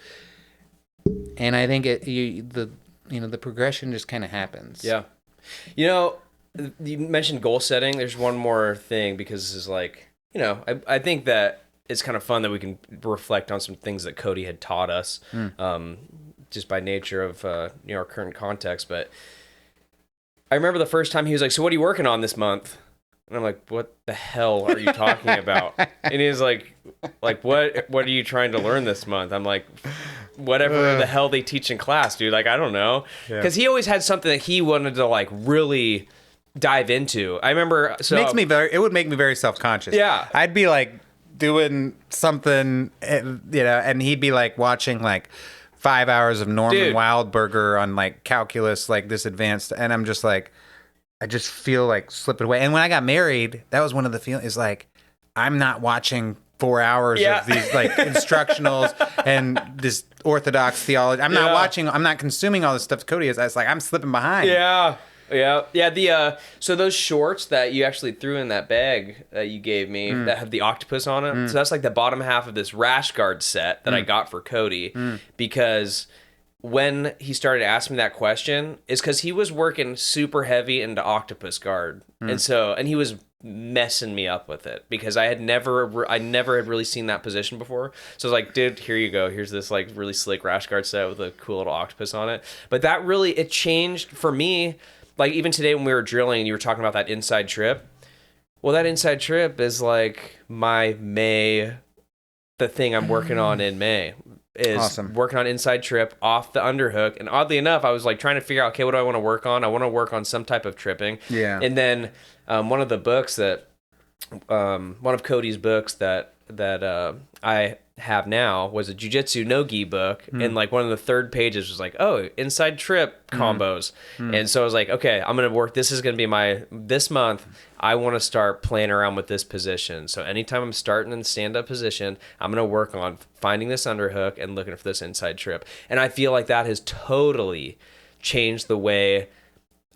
and I think the progression just kind of happens. Yeah. You mentioned goal setting. There's one more thing, because this is like, I think that it's kind of fun that we can reflect on some things that Cody had taught us, just by nature of our current context. But I remember the first time he was like, "So what are you working on this month?" And I'm like, "What the hell are you talking about?" And he's like, what are you trying to learn this month? I'm like, whatever the hell they teach in class, dude. Like, I don't know. Because he always had something that he wanted to, like, really dive into. I remember... So, it would make me very self-conscious. Yeah. I'd be, like, doing something, and he'd be, like, watching, like, 5 hours of Norman Wildberger on, like, calculus, like, this advanced, and I'm just, like... I just feel like slipping away. And when I got married, that was one of the feelings, is like, I'm not watching 4 hours of these like instructionals and this orthodox theology. I'm not consuming all this stuff Cody is. It's like, I'm slipping behind. Yeah. So those shorts that you actually threw in that bag that you gave me that have the octopus on it. So that's like the bottom half of this rash guard set that I got for Cody because when he started asking me that question is because he was working super heavy into octopus guard. And he was messing me up with it because I never had really seen that position before. So I was like, dude, here you go. Here's this like really slick rash guard set with a cool little octopus on it. But that really, it changed for me. Like even today when we were drilling and you were talking about that inside trip. Well, that inside trip is like the thing I'm working on in May. Is working on inside trip off the underhook. And oddly enough, I was like trying to figure out, okay, what do I want to work on? I want to work on some type of tripping. Yeah. And then one of Cody's books that I have now was a Jiu-Jitsu no-gi book. And like one of the third pages was like, oh, inside trip combos. And so I was like, okay, I'm going to work. This is going to be this month, I want to start playing around with this position. So anytime I'm starting in the stand-up position, I'm going to work on finding this underhook and looking for this inside trip. And I feel like that has totally changed the way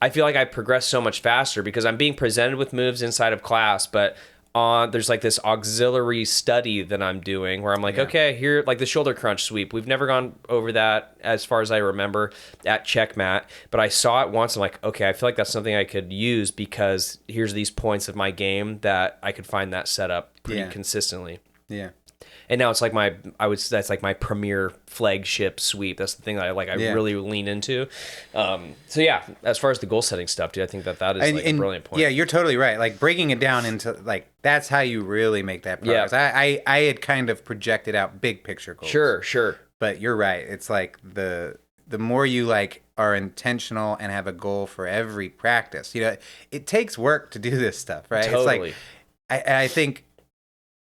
I feel like I progress so much faster because I'm being presented with moves inside of class, but there's like this auxiliary study that I'm doing where I'm like, okay, here, like the shoulder crunch sweep. We've never gone over that as far as I remember at Checkmat, but I saw it once. I'm like, okay, I feel like that's something I could use because here's these points of my game that I could find that set up pretty consistently. Yeah. And now it's like that's like my premier flagship sweep. That's the thing that I really lean into. So yeah, as far as the goal setting stuff, dude, I think that is like a brilliant point. Yeah, you're totally right. Like breaking it down into like, that's how you really make that progress. Yeah. I had kind of projected out big picture goals. Sure. But you're right. It's like the more you like are intentional and have a goal for every practice, it takes work to do this stuff, right? Totally. It's like, I think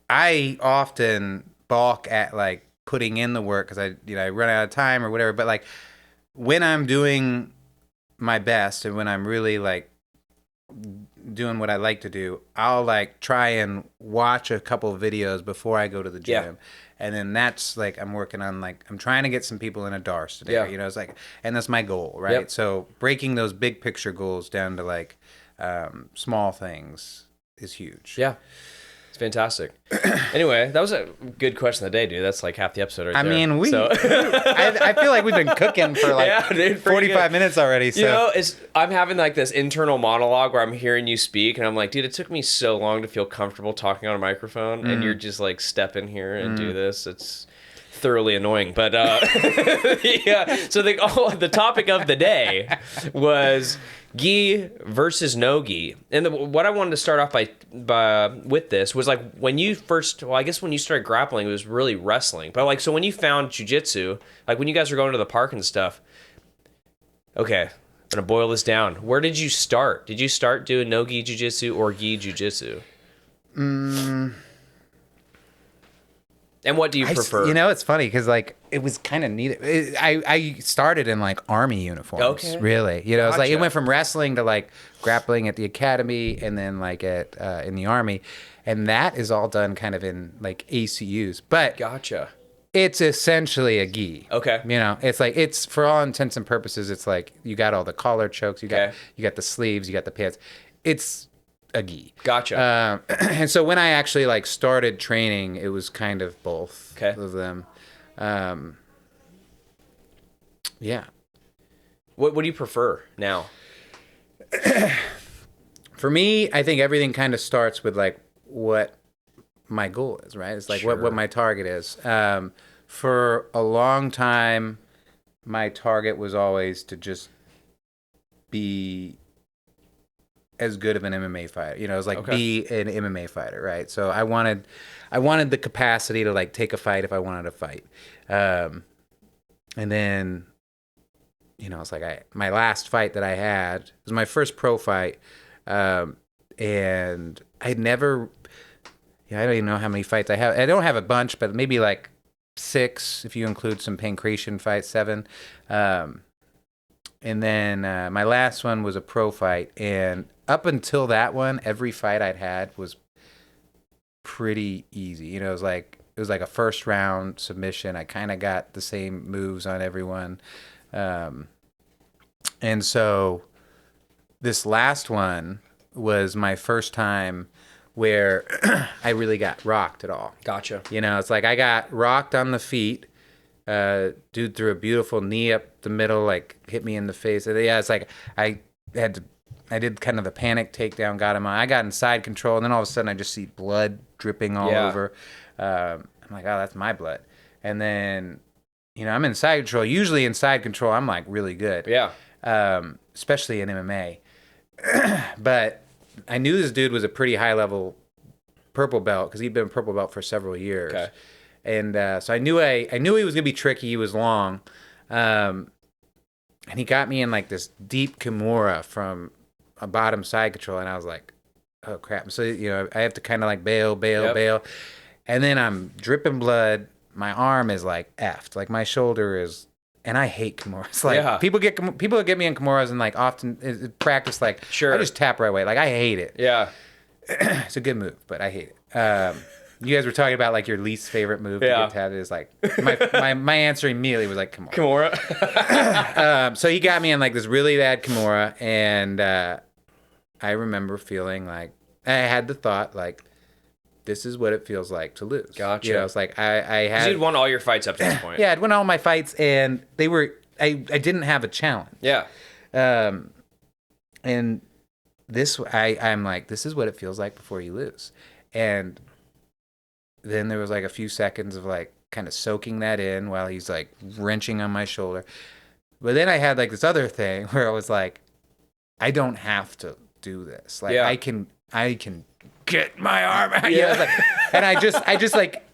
I often balk at like putting in the work because I run out of time or whatever. But like when I'm doing my best and when I'm really like doing what I like to do, I'll like try and watch a couple of videos before I go to the gym. Yeah. And then that's like I'm working on like I'm trying to get some people in a DARS today. Yeah. It's like, and that's my goal, right? Yep. So breaking those big picture goals down to like small things is huge. Yeah. Fantastic. Anyway, that was a good question of the day, dude. That's like half the episode right there. I mean, I feel like we've been cooking for like 45 minutes already. So. I'm having like this internal monologue where I'm hearing you speak and I'm like, dude, it took me so long to feel comfortable talking on a microphone and you're just like step in here and do this. It's thoroughly annoying, but yeah. So the topic of the day was gi versus no gi, and what I wanted to start off by with this was like when you started grappling, it was really wrestling, but like so when you found jiu-jitsu, like when you guys were going to the park and stuff. Okay, I'm gonna boil this down. Where did you start? Did you start doing no gi jiu-jitsu or gi jiu-jitsu? And what do you prefer? It's funny because like it was kind of neat. I started in like army uniforms, really. It's like it went from wrestling to like grappling at the academy, and then like at in the army, and that is all done kind of in like ACUs. But gotcha. It's essentially a gi. Okay. It's like it's for all intents and purposes. It's like you got all the collar chokes, you got the sleeves, you got the pants. It's a gi. Gotcha. And so when I actually like started training, it was kind of both of them. Yeah. What do you prefer now? For me, I think everything kind of starts with like what my goal is, right? It's like what my target is. For a long time, my target was always to just be as good of an MMA fighter. It was like be an MMA fighter, right? So I wanted the capacity to like take a fight if I wanted to fight. And then, it's like my last fight that I had was my first pro fight. And I'd never, I don't even know how many fights I have. I don't have a bunch, but maybe like 6, if you include some pancration fights, 7. And then my last one was a pro fight. And up until that one, every fight I'd had was pretty easy. It was like a first round submission. I kind of got the same moves on everyone. And so this last one was my first time where I really got rocked at all. Gotcha. It's like I got rocked on the feet. Dude threw a beautiful knee up the middle, like hit me in the face. Yeah, it's like I did kind of the panic takedown, got him on. I got in side control, and then all of a sudden I just see blood dripping all over. I'm like, oh, that's my blood. And then, I'm in side control. Usually in side control, I'm like really good. Yeah. Especially in MMA. But I knew this dude was a pretty high level purple belt because he'd been a purple belt for several years. Okay. And so I knew he was gonna be tricky. He was long, and he got me in like this deep Kimura from a bottom side control, and I was like, oh crap. So I have to kind of like bail, and then I'm dripping blood. My arm is like effed, like my shoulder is. And I hate Kimuras. Like people get me in Kimuras and like often practice like sure. I just tap right away. Like I hate it. Yeah. It's a good move, but I hate it. You guys were talking about like your least favorite move to get tapped. Is like my answer immediately was like Kimura. So he got me in like this really bad Kimura, and I remember feeling like I had the thought like, this is what it feels like to lose. Gotcha. It's like I had. You'd won all your fights up to this point. Yeah, I'd won all my fights, and they were. I didn't have a challenge. Yeah. And this, I'm like, this is what it feels like before you lose, and then there was like a few seconds of like kind of soaking that in while he's like wrenching on my shoulder, but then I had like this other thing where I was like, I don't have to do this. Like I can get my arm out. Like, and I just like,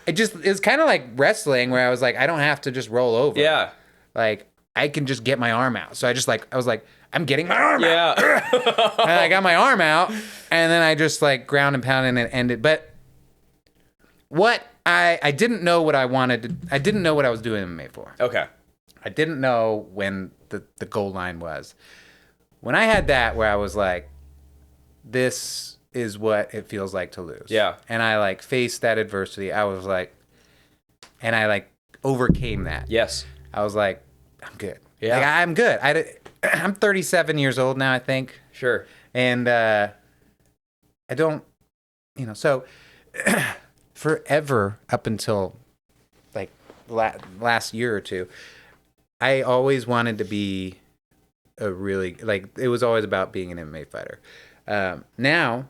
it was kind of like wrestling where I was like, I don't have to just roll over. Yeah. Like I can just get my arm out. So I was like, I'm getting my arm out. And I got my arm out, and then I just like ground and pounded and ended. But what I didn't know what I wanted to, I didn't know what I was doing MMA for. Okay. I didn't know when the goal line was. When I had that where I was like, this is what it feels like to lose. Yeah. And I like faced that adversity. I was like, and I like overcame that. Yes. I was like, I'm good. Yeah. Like, I'm good. I'm 37 years old now, I think. Sure. And I don't, so forever up until like last year or two, I always wanted to be it was always about being an MMA fighter. Now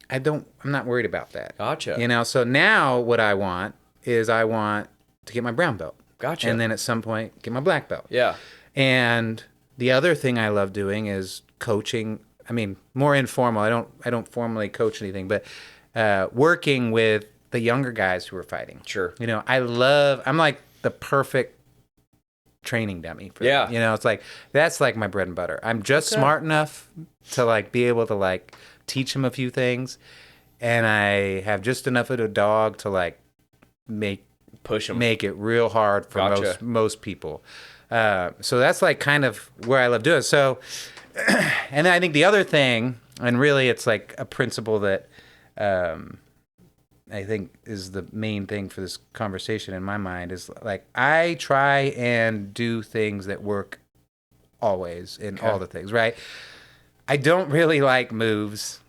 I'm not worried about that. Gotcha. So now what I want is I want to get my brown belt. Gotcha. And then at some point get my black belt. Yeah. And the other thing I love doing is coaching. I mean, more informal. I don't formally coach anything, but working with the younger guys who are fighting. Sure. I'm like the perfect training dummy for them. It's like that's like my bread and butter. I'm just smart enough to like be able to like teach them a few things, and I have just enough of a dog to like make it real hard for most people. So that's like kind of where I love doing it. So, and then I think the other thing, and really it's like a principle that I think is the main thing for this conversation in my mind is like I try and do things that work always in all the things, right? I don't really like moves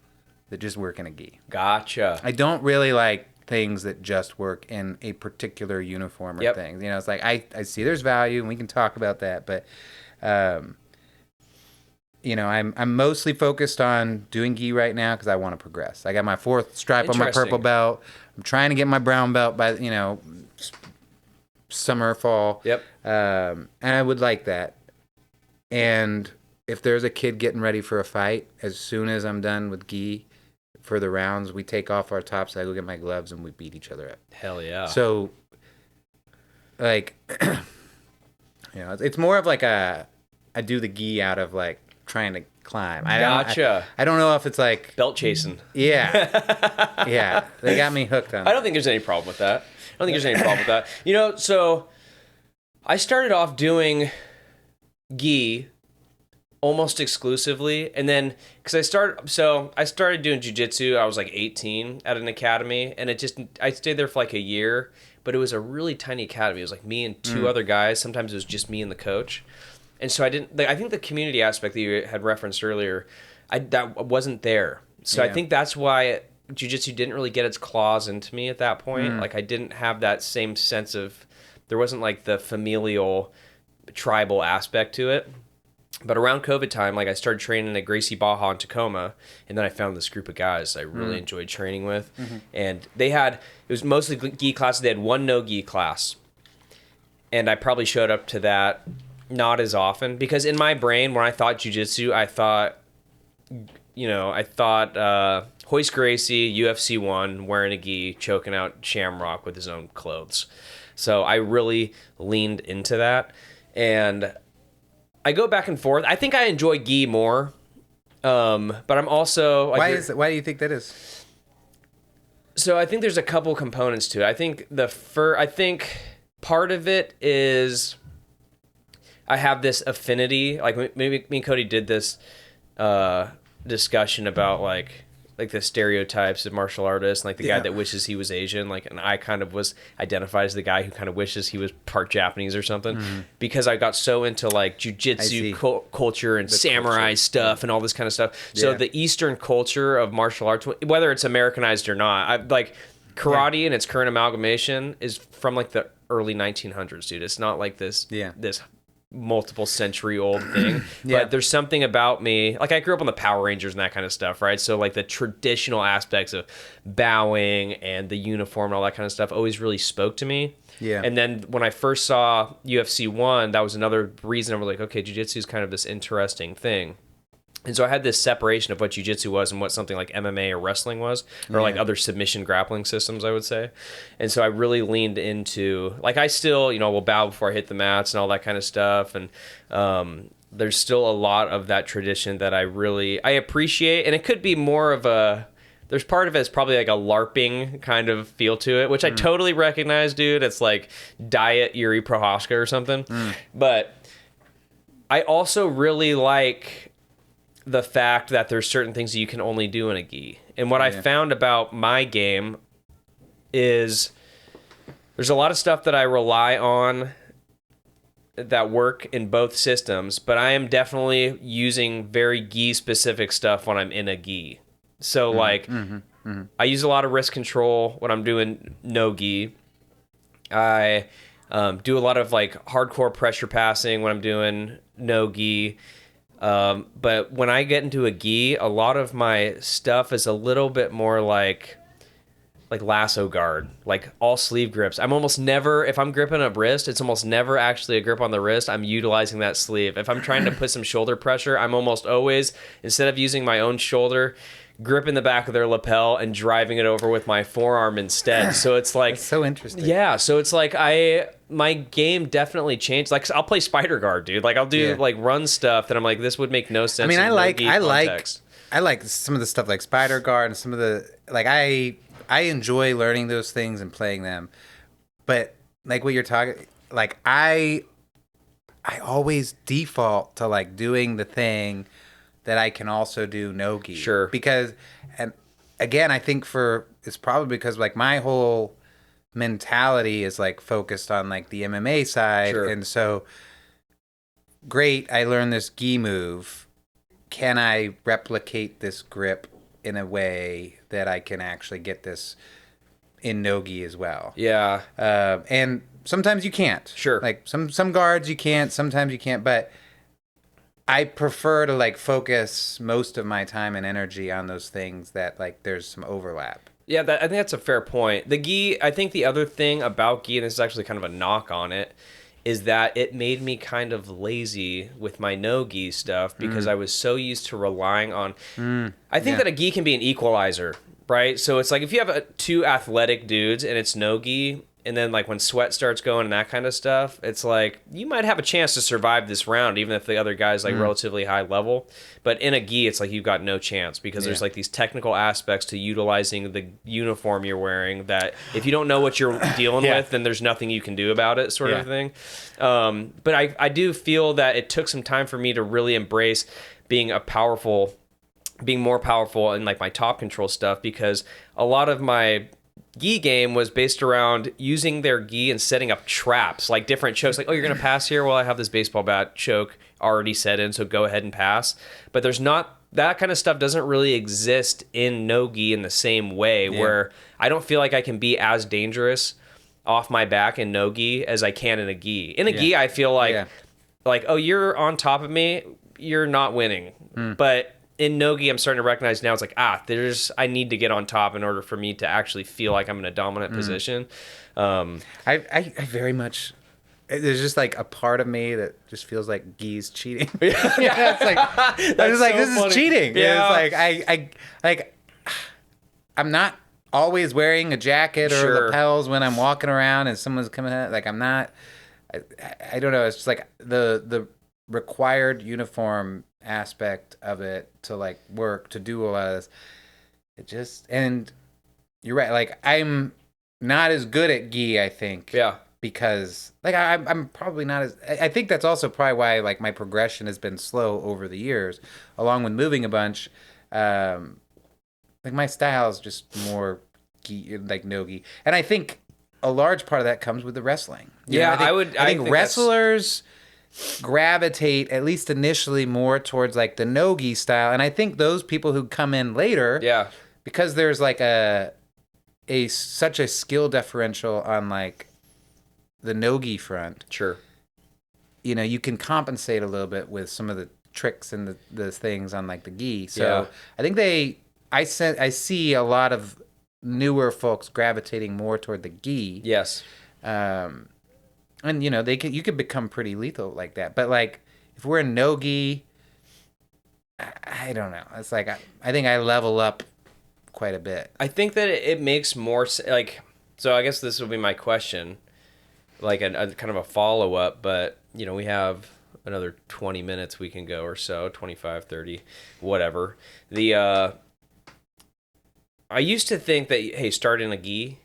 that just work in a gi. Gotcha. I don't really like things that just work in a particular uniform or things. It's like I see there's value and we can talk about that, but I'm mostly focused on doing gi right now because I want to progress. I got my 4th stripe on my purple belt. I'm trying to get my brown belt by summer, fall. Yep. And I would like that. And if there's a kid getting ready for a fight, as soon as I'm done with gi for the rounds, we take off our tops. I go get my gloves and we beat each other up. Hell yeah. So, like, You know, it's more of like I do the gi out of like trying to climb. Gotcha. I don't know if it's like Belt chasing. Yeah. Yeah. They got me hooked on I don't think there's any problem with that. You know, so I started off doing gi almost exclusively, and then because I started doing jiu-jitsu. I was like 18 at an academy, and I stayed there for like a year, but it was a really tiny academy. It was like me and two other guys. Sometimes it was just me and the coach. And so I think the community aspect that you had referenced earlier, that wasn't there. So I think that's why jiu-jitsu didn't really get its claws into me at that point. Like I didn't have that same sense of, there wasn't like the familial tribal aspect to it. But around COVID time, like I started training at Gracie Baja in Tacoma, and then I found this group of guys I really enjoyed training with. And it was mostly gi classes. They had one no-gi class. And I probably showed up to that not as often, because in my brain, when I thought jiu-jitsu, I thought Hoist Gracie, UFC 1, wearing a gi, choking out Shamrock with his own clothes. So I really leaned into that. And I go back and forth. I think I enjoy gi more, but I'm also... Like, why do you think that is? So I think there's a couple components to it. I think part of it is I have this affinity. Like maybe me and Cody did this discussion about like the stereotypes of martial artists, and like the guy that wishes he was Asian, like, and I kind of was identified as the guy who kind of wishes he was part Japanese or something, because I got so into like jiu-jitsu culture and samurai stuff and all this kind of stuff. So the Eastern culture of martial arts, whether it's Americanized or not, like karate in its current amalgamation is from like the early 1900s, dude. It's not like this multiple century old thing. But there's something about me, like I grew up on the Power Rangers and that kind of stuff, right? So like the traditional aspects of bowing and the uniform and all that kind of stuff always really spoke to me. And then when I first saw UFC 1, that was another reason I was like, okay, jiu-jitsu is kind of this interesting thing. And so I had this separation of what jiu-jitsu was and what something like MMA or wrestling was, or like other submission grappling systems, I would say. And so I really leaned into, like, I still, will bow before I hit the mats and all that kind of stuff. And there's still a lot of that tradition that I appreciate. And it could be more of there's part of it is probably like a LARPing kind of feel to it, which I totally recognize, dude. It's like Diet Yuri Prohaska or something. But I also really like the fact that there's certain things that you can only do in a gi. And what I found about my game is there's a lot of stuff that I rely on that work in both systems, but I am definitely using very gi specific stuff when I'm in a gi. So I use a lot of wrist control when I'm doing no gi. I do a lot of like hardcore pressure passing when I'm doing no gi. But when I get into a gi, a lot of my stuff is a little bit more like lasso guard, like all sleeve grips. I'm almost never, if I'm gripping a wrist, it's almost never actually a grip on the wrist. I'm utilizing that sleeve. If I'm trying to put some shoulder pressure, I'm almost always, instead of using my own shoulder, gripping the back of their lapel and driving it over with my forearm instead. So it's like... That's so interesting. Yeah, so it's like my game definitely changed. Like, I'll play spider guard, dude. Like, I'll do like run stuff that I'm like, this would make no sense. I mean, I like context. some of the stuff like spider guard and some of the, like, I enjoy learning those things and playing them. But like what you're talking, like I always default to like doing the thing that I can also do no gi. Sure. Because, and again, I think it's probably because like my whole mentality is like focused on like the MMA side. Sure. And so, great, I learned this gi move. Can I replicate this grip in a way that I can actually get this in no gi as well? Yeah. And sometimes you can't. Sure. Like some guards you can't, sometimes you can't, but I prefer to like focus most of my time and energy on those things that like there's some overlap. Yeah, I think that's a fair point. The gi, I think the other thing about gi, and this is actually kind of a knock on it, is that it made me kind of lazy with my no gi stuff because I was so used to relying on... I think that a gi can be an equalizer, right? So it's like if you have two athletic dudes and it's no gi, And then like when sweat starts going and that kind of stuff, it's like you might have a chance to survive this round, even if the other guy's like relatively high level. But in a gi, it's like you've got no chance because there's like these technical aspects to utilizing the uniform you're wearing that if you don't know what you're dealing with, then there's nothing you can do about it, sort of thing. But I do feel that it took some time for me to really embrace being more powerful in like my top control stuff, because a lot of my gi game was based around using their gi and setting up traps, like different chokes. Like, oh, you're going to pass here? Well, I have this baseball bat choke already set in, so go ahead and pass. But there's not, that kind of stuff doesn't really exist in no gi in the same way, where I don't feel like I can be as dangerous off my back in no gi as I can in a gi. In a gi, I feel like, oh, you're on top of me, you're not winning. But in no-gi, I'm starting to recognize now it's like, I need to get on top in order for me to actually feel like I'm in a dominant position. I very much, there's just like a part of me that just feels like gi's cheating. It's like, I'm just like, this is cheating. Yeah. It's like, I'm not always wearing a jacket or lapels when I'm walking around and someone's coming at, like, I'm not, I don't know. It's just like the required uniform aspect of it to like work to do a lot of this, it just, and you're right, like I'm not as good at gi, I think, because like I'm probably not as, I think that's also probably why like my progression has been slow over the years, along with moving a bunch. Like my style is just more gi, like no gi, and I think a large part of that comes with the wrestling. I think wrestlers gravitate, at least initially, more towards like the no-gi style, and I think those people who come in later, because there's like such a skill differential on like the no-gi front, you can compensate a little bit with some of the tricks and the things on like the gi. So I think I see a lot of newer folks gravitating more toward the gi. And you could become pretty lethal like that. But like if we're in no-gi, I don't know. It's like I think I level up quite a bit. I think that it makes more like, so I guess this will be my question, like a kind of a follow up, but we have another 20 minutes we can go or so, 25, 30, whatever. I used to think that, hey, start in a gi,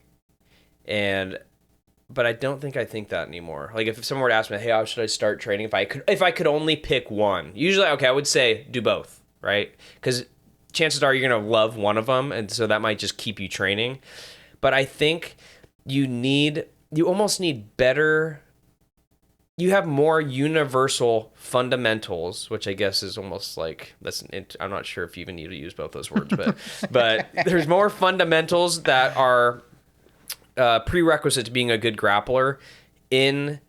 but I don't think I think that anymore. Like if someone were to ask me, hey, how should I start training? If I could only pick one, usually, okay, I would say do both, right? Because chances are you're going to love one of them. And so that might just keep you training. But I think you almost need better, you have more universal fundamentals, which I guess is almost like, I'm not sure if you even need to use both those words, but there's more fundamentals that are prerequisite to being a good grappler in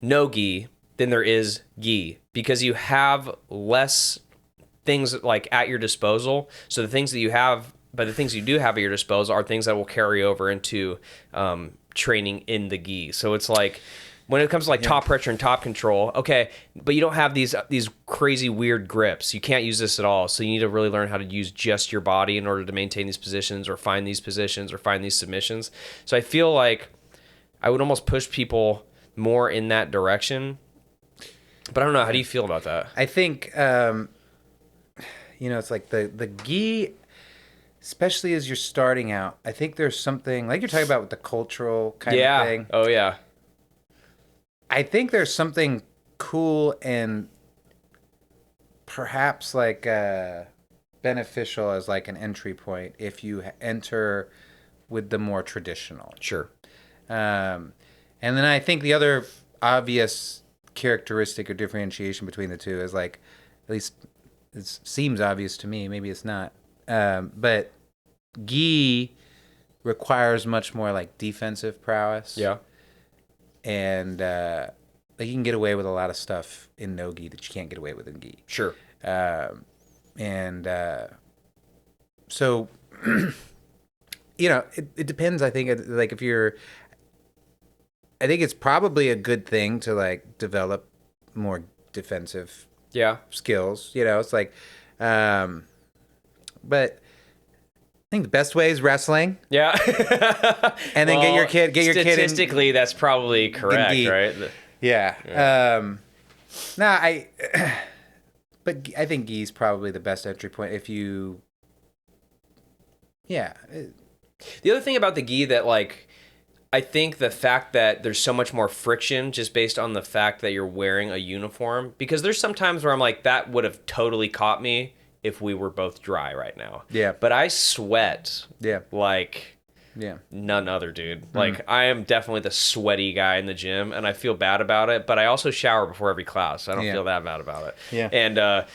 no-gi than there is gi, because you have less things like at your disposal. So the things you do have at your disposal are things that will carry over into training in the gi. So it's like when it comes to like top pressure and top control, okay, but you don't have these crazy weird grips. You can't use this at all. So you need to really learn how to use just your body in order to maintain these positions or find these positions or find these submissions. So I feel like I would almost push people more in that direction. But I don't know. How do you feel about that? I think, it's like the gi, especially as you're starting out, I think there's something, like you're talking about with the cultural kind of thing. Oh, yeah. I think there's something cool and perhaps like beneficial as like an entry point if you enter with the more traditional. Sure. And then I think the other obvious characteristic or differentiation between the two is like, at least it seems obvious to me, maybe it's not, but gi requires much more like defensive prowess. Yeah. And like you can get away with a lot of stuff in no-gi that you can't get away with in gi. Sure. So, it depends. I think like I think it's probably a good thing to like develop more defensive skills. It's like, but think the best way is wrestling. Yeah. And then get your kid in. Statistically, that's probably correct, gi. right? Yeah. No, but I think gi's probably the best entry point if you. Yeah. The other thing about the gi that, like, I think the fact that there's so much more friction just based on the fact that you're wearing a uniform, because there's some times where I'm like, that would have totally caught me if we were both dry right now. Yeah. But I sweat. Yeah. Like none other, dude. Like, I am definitely the sweaty guy in the gym, and I feel bad about it, but I also shower before every class. So I don't feel that bad about it. Yeah. And,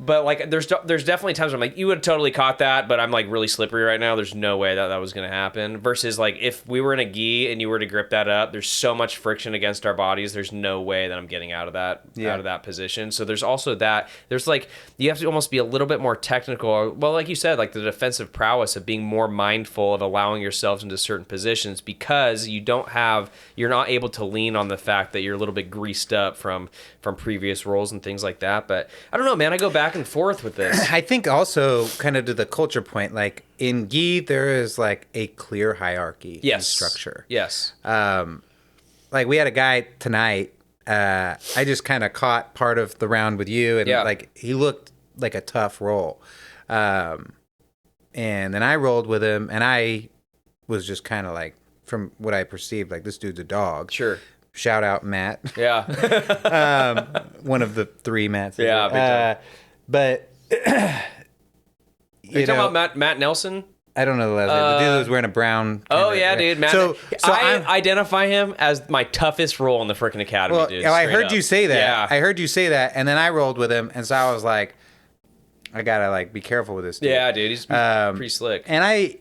but like, there's definitely times where I'm like, you would have totally caught that, but I'm like really slippery right now. There's no way that was going to happen. Versus like, if we were in a gi and you were to grip that up, there's so much friction against our bodies. There's no way that I'm getting out of that position. So there's also that. There's like, you have to almost be a little bit more technical. Well, like you said, like the defensive prowess of being more mindful of allowing yourselves into certain positions, because you're not able to lean on the fact that you're a little bit greased up from previous roles and things like that. But I don't know, man. I go back and forth with this. I think also kind of to the culture point, like in gi, there is like a clear hierarchy and structure. Yes. Like we had a guy tonight. I just kind of caught part of the round with you, and like he looked like a tough roll. And then I rolled with him, and I was just kind of like, from what I perceived, like this dude's a dog. Sure. Shout out Matt. Yeah. One of the three Matts. Yeah, big time. But Are you talking about Matt Nelson? I don't know the last name. The dude who was wearing a brown. Oh yeah, dude. Matt. So I identify him as my toughest role in the freaking academy, dude. I heard you say that. Yeah. I heard you say that, and then I rolled with him, and so I was like, I gotta like be careful with this dude. Yeah, dude. He's pretty slick. And I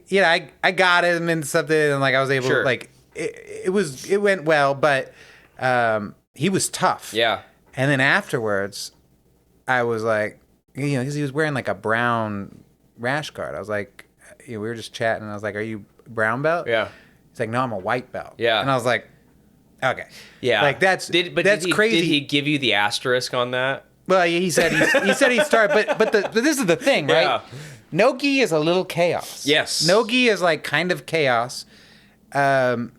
got him in something, and like I was able to like it went well, but he was tough. Yeah. And then afterwards, I was like, because he was wearing like a brown rash guard. I was like, we were just chatting, and I was like, "Are you brown belt?" Yeah. He's like, "No, I'm a white belt." Yeah. And I was like, "Okay." Yeah. Like that's crazy. Did he give you the asterisk on that? Well, he said he started, but this is the thing, right? Yeah. No gi is a little chaos. Yes. No gi is like kind of chaos. And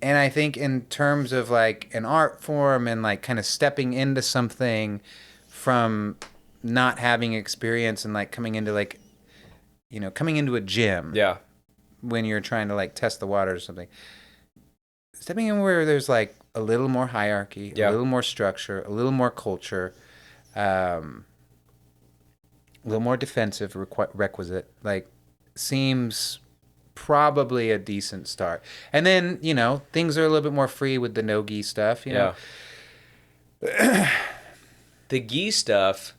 I think in terms of like an art form and like kind of stepping into something from not having experience and like coming into like, coming into a gym. Yeah. When you're trying to like test the water or something. Stepping in where there's like a little more hierarchy, a little more structure, a little more culture, a little more defensive requisite, like seems probably a decent start. And then, things are a little bit more free with the no-gi stuff, know. The gi stuff,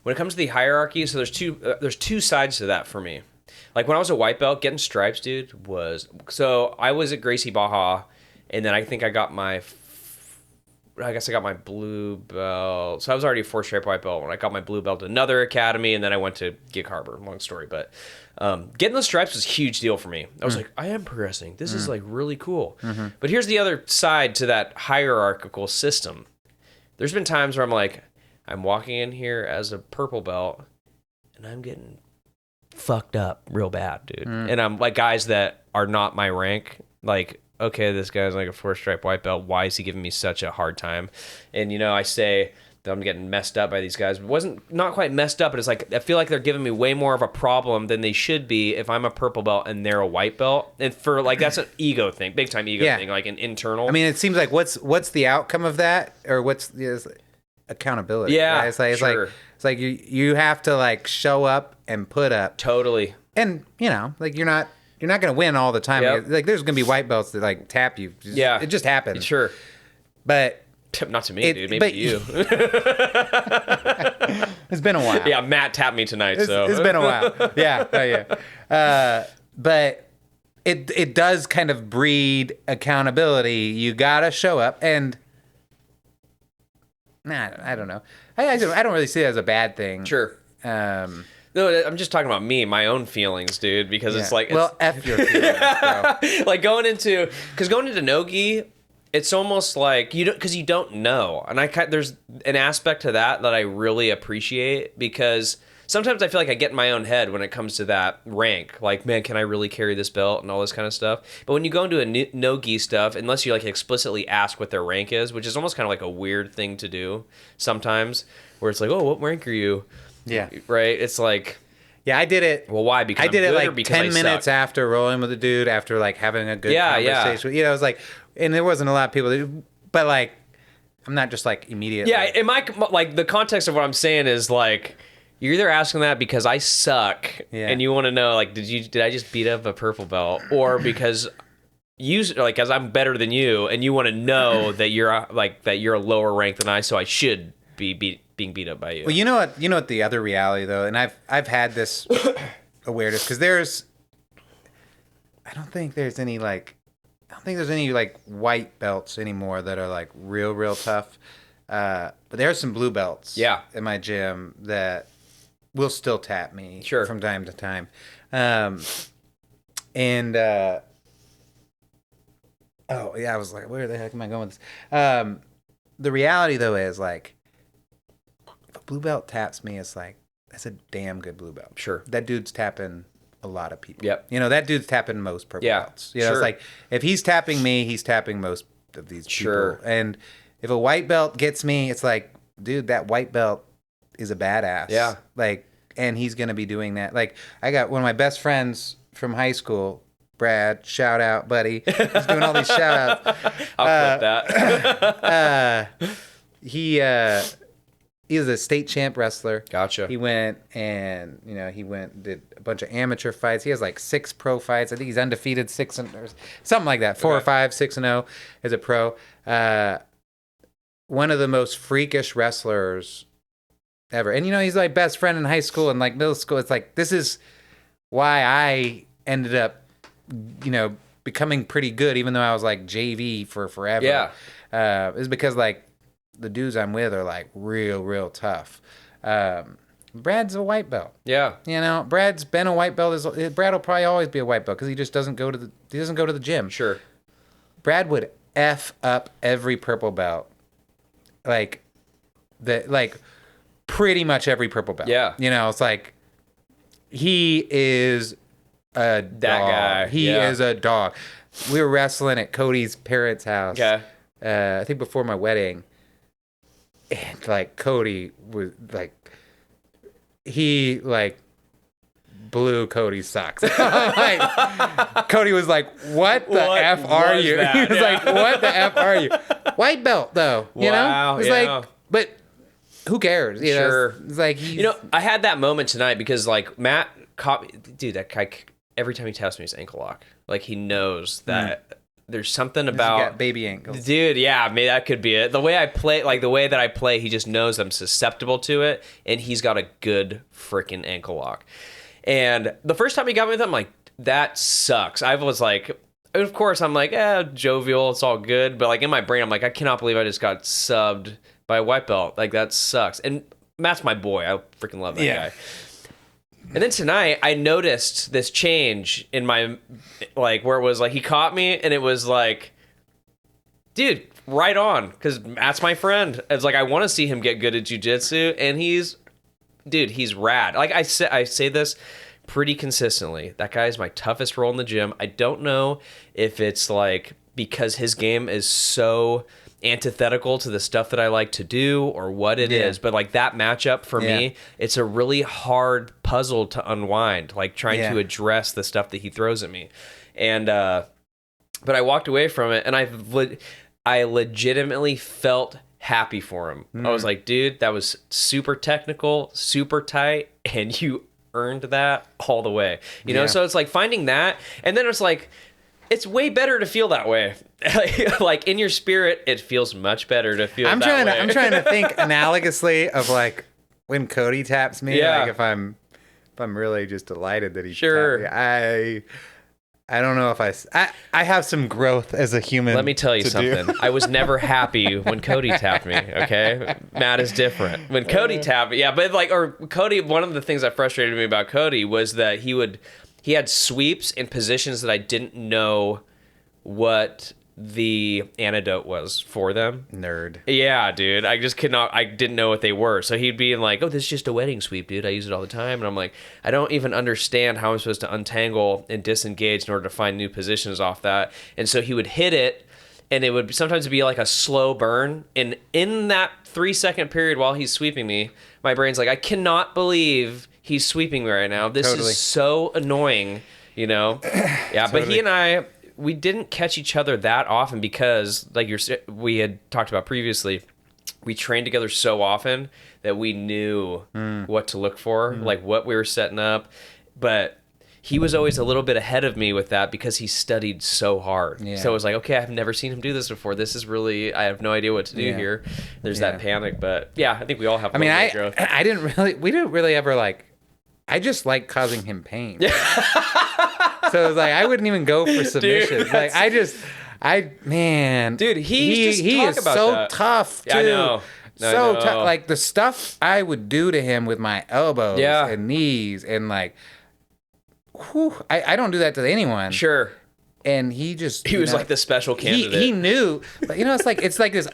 when it comes to the hierarchy, so there's two sides to that for me. Like when I was a white belt, getting stripes, dude, so I was at Gracie Baja, and then I think I got my blue belt. So I was already a 4-stripe white belt when I got my blue belt at another academy, and then I went to Gig Harbor. Long story, but getting those stripes was a huge deal for me. I was like, I am progressing. This is like really cool. Mm-hmm. But here's the other side to that hierarchical system. There's been times where I'm like, I'm walking in here as a purple belt, and I'm getting fucked up real bad, dude. And I'm like, guys that are not my rank, like, okay, this guy's like a 4-stripe white belt. Why is he giving me such a hard time? And, I say that I'm getting messed up by these guys. It not quite messed up, but it's like, I feel like they're giving me way more of a problem than they should be if I'm a purple belt and they're a white belt. And for like, that's an ego thing, big time ego thing, like an internal. I mean, it seems like what's the outcome of that? Or what's accountability? Yeah. Right? It's like you have to like show up and put up. Totally. And, like you're not going to win all the time. Yep. Like there's going to be white belts that like tap you. It just happens. Sure. But not to me, dude. Maybe to you. It's been a while. Yeah, Matt tapped me tonight. It's been a while. Yeah. But it does kind of breed accountability. You gotta show up, and I don't know. I don't really see it as a bad thing. Sure. No, I'm just talking about me, my own feelings, dude. Because it's like, F your feelings, bro. Like going into no-gi, it's almost like because you don't know, and there's an aspect to that I really appreciate, because sometimes I feel like I get in my own head when it comes to that rank. Like, man, can I really carry this belt and all this kind of stuff? But when you go into a no-gi stuff, unless you like explicitly ask what their rank is, which is almost kind of like a weird thing to do sometimes, where it's like, oh, what rank are you? Yeah. Right? It's like... Yeah, I did it. Well, why? Because I did I'm it good or like because 10 I minutes suck? after rolling with a dude, after like having a good conversation. Yeah. It was like, and there wasn't a lot of people, but like, I'm not just like immediately. Yeah, in my like the context of what I'm saying is like you're either asking that because I suck and you want to know like did I just beat up a purple belt, or because you like as I'm better than you and you want to know that you're a lower rank than I, so I should be being beat up by you. Well, you know what the other reality though, and I've had this awareness because I don't think there's any like white belts anymore that are like real tough. But there are some blue belts in my gym that will still tap me from time to time. I was like, where the heck am I going with this? The reality though is like, if a blue belt taps me, it's like, that's a damn good blue belt. Sure. That dude's tapping a lot of people. Yep. That dude's tapping most purple belts. It's like, if he's tapping me, he's tapping most of these people. And if a white belt gets me, it's like, dude, that white belt is a badass. Yeah. Like, and he's going to be doing that. Like, I got one of my best friends from high school, Brad, shout out, buddy. He's doing all these shout outs. I'll clip that. He was a state champ wrestler. Gotcha. He went and did a bunch of amateur fights. He has like 6 pro fights. I think he's undefeated 6 or something like that. 4 or 5, 6-0 as a pro. One of the most freakish wrestlers ever. And he's my best friend in high school and like middle school. It's like, this is why I ended up becoming pretty good, even though I was like JV for forever. Yeah. It's because like the dudes I'm with are like real tough. Brad's a white belt. Yeah. Brad's been a white belt. Brad will probably always be a white belt because he just doesn't go to the gym. Sure. Brad would F up every purple belt. Like pretty much every purple belt. Yeah. It's like he is a dog. That guy. He is a dog. We were wrestling at Cody's parents' house. Okay. I think before my wedding. And like Cody was like, he like blew Cody's socks. Like, Cody was like, "What the F are you?" That? He was like, "What the F are you?" White belt though, Wow, It's like, but who cares? Sure. It's like I had that moment tonight because like Matt caught, dude, that guy every time he taps me his ankle lock. Like he knows that there's something about you got baby ankles. Dude, yeah, maybe that could be it. The way I play, like the way that I play, he just knows I'm susceptible to it, and he's got a good freaking ankle lock. And the first time he got me with him, I'm like, that sucks. I was like, of course, I'm like, jovial, it's all good. But like in my brain, I'm like, I cannot believe I just got subbed by a white belt. Like that sucks. And Matt's my boy. I freaking love that guy. And then tonight, I noticed this change in my, like, where it was like, he caught me, and it was like, dude, right on, because Matt's my friend. It's like, I want to see him get good at jiu-jitsu, and he's rad. Like, I say this pretty consistently. That guy is my toughest role in the gym. I don't know if it's, like, because his game is so antithetical to the stuff that I like to do or what it is, but like that matchup for me, it's a really hard puzzle to unwind, like trying to address the stuff that he throws at me. And but I walked away from it, and I legitimately felt happy for him. I was like, dude, that was super technical, super tight, and you earned that all the way. You know, so it's like finding that, and then it's like, it's way better to feel that way. Like in your spirit, it feels much better to feel I'm that trying to think analogously of like when Cody taps me, like if I'm really just delighted that he tapped me. I don't know if I have some growth as a human. Let me tell you something. I was never happy when Cody tapped me, okay? Matt is different. When Cody tapped me, Cody, one of the things that frustrated me about Cody was that he had sweeps in positions that I didn't know what the antidote was for them. Nerd. Yeah, dude. I just could not. I didn't know what they were. So he'd be like, "Oh, this is just a wedding sweep, dude. I use it all the time." And I'm like, I don't even understand how I'm supposed to untangle and disengage in order to find new positions off that. And so he would hit it, and it would sometimes be like a slow burn. And in that 3-second period while he's sweeping me, my brain's like, I cannot believe he's sweeping me right now. This Totally. is so annoying, you know? Yeah, Totally. but he and I, we didn't catch each other that often because, like we had talked about previously, we trained together so often that we knew what to look for, like what we were setting up. But he was always a little bit ahead of me with that because he studied so hard. Yeah. So it was like, okay, I've never seen him do this before. This is really, I have no idea what to do here. There's that panic, but yeah, I think we all have. I mean, growth. we didn't really ever like. I just like causing him pain. So it was like I wouldn't even go for submission. Dude, like man, dude, he is about so that. tough too. Yeah, I know. So tough. Like the stuff I would do to him with my elbows and knees and like, I don't do that to anyone. Sure. And he was like the special candidate. He knew. But, it's like this.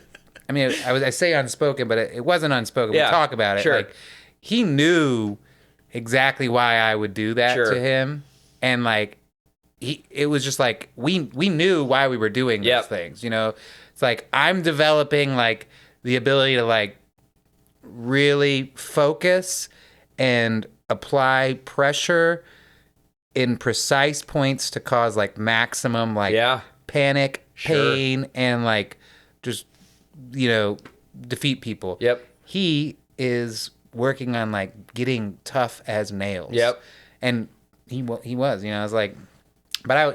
I mean, I say unspoken, but it wasn't unspoken. Yeah, We talk about it. sure. Like he knew exactly why I would do that to him, and like it was just like we knew why we were doing those things. It's like I'm developing like the ability to like really focus and apply pressure in precise points to cause like maximum like panic, pain, and like just defeat people. Yep. He is working on like getting tough as nails. Yep. And he was, I was like, but I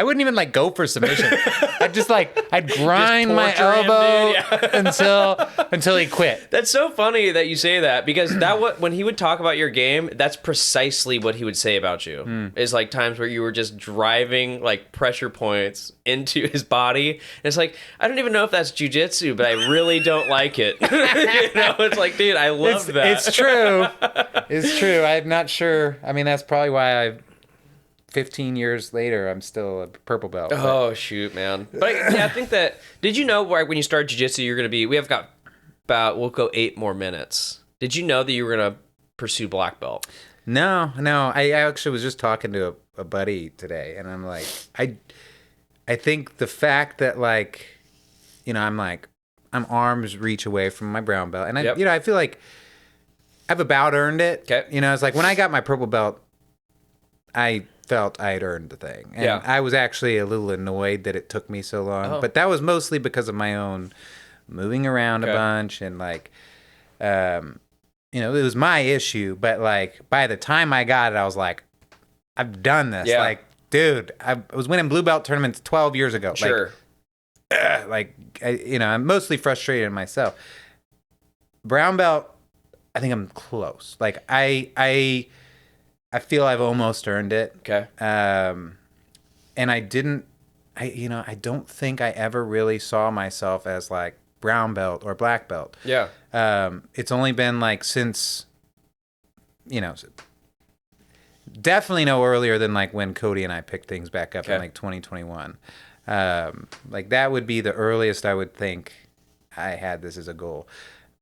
wouldn't even like go for submission. I'd grind my elbow until he quit. That's so funny that you say that because when he would talk about your game, that's precisely what he would say about you. Is like times where you were just driving like pressure points into his body. And it's like, I don't even know if that's jiu-jitsu, but I really don't like it. It's like, dude, I love that. It's true. It's true. I'm not sure. I mean, that's probably why 15 years later, I'm still a purple belt. But. Oh, shoot, man. But I think that, did you know when you start jiu-jitsu, you're going to be, we'll go 8 more minutes. Did you know that you were going to pursue black belt? No. I actually was just talking to a buddy today, and I'm like, I think the fact that like, I'm arm's reach away from my brown belt, and I feel like I've about earned it. Okay. It's like when I got my purple belt, I felt I had earned the thing. And I was actually a little annoyed that it took me so long. But that was mostly because of my own moving around a bunch and like, it was my issue. But like by the time I got it, I was like, I've done this. Yeah. Like, dude, I was winning blue belt tournaments 12 years ago. Sure. I'm mostly frustrated in myself. Brown belt, I think I'm close. Like I feel I've almost earned it. Okay. And I don't think I ever really saw myself as like brown belt or black belt. Yeah. It's only been like since, definitely no earlier than like when Cody and I picked things back up in like 2021. Like that would be the earliest I would think I had this as a goal.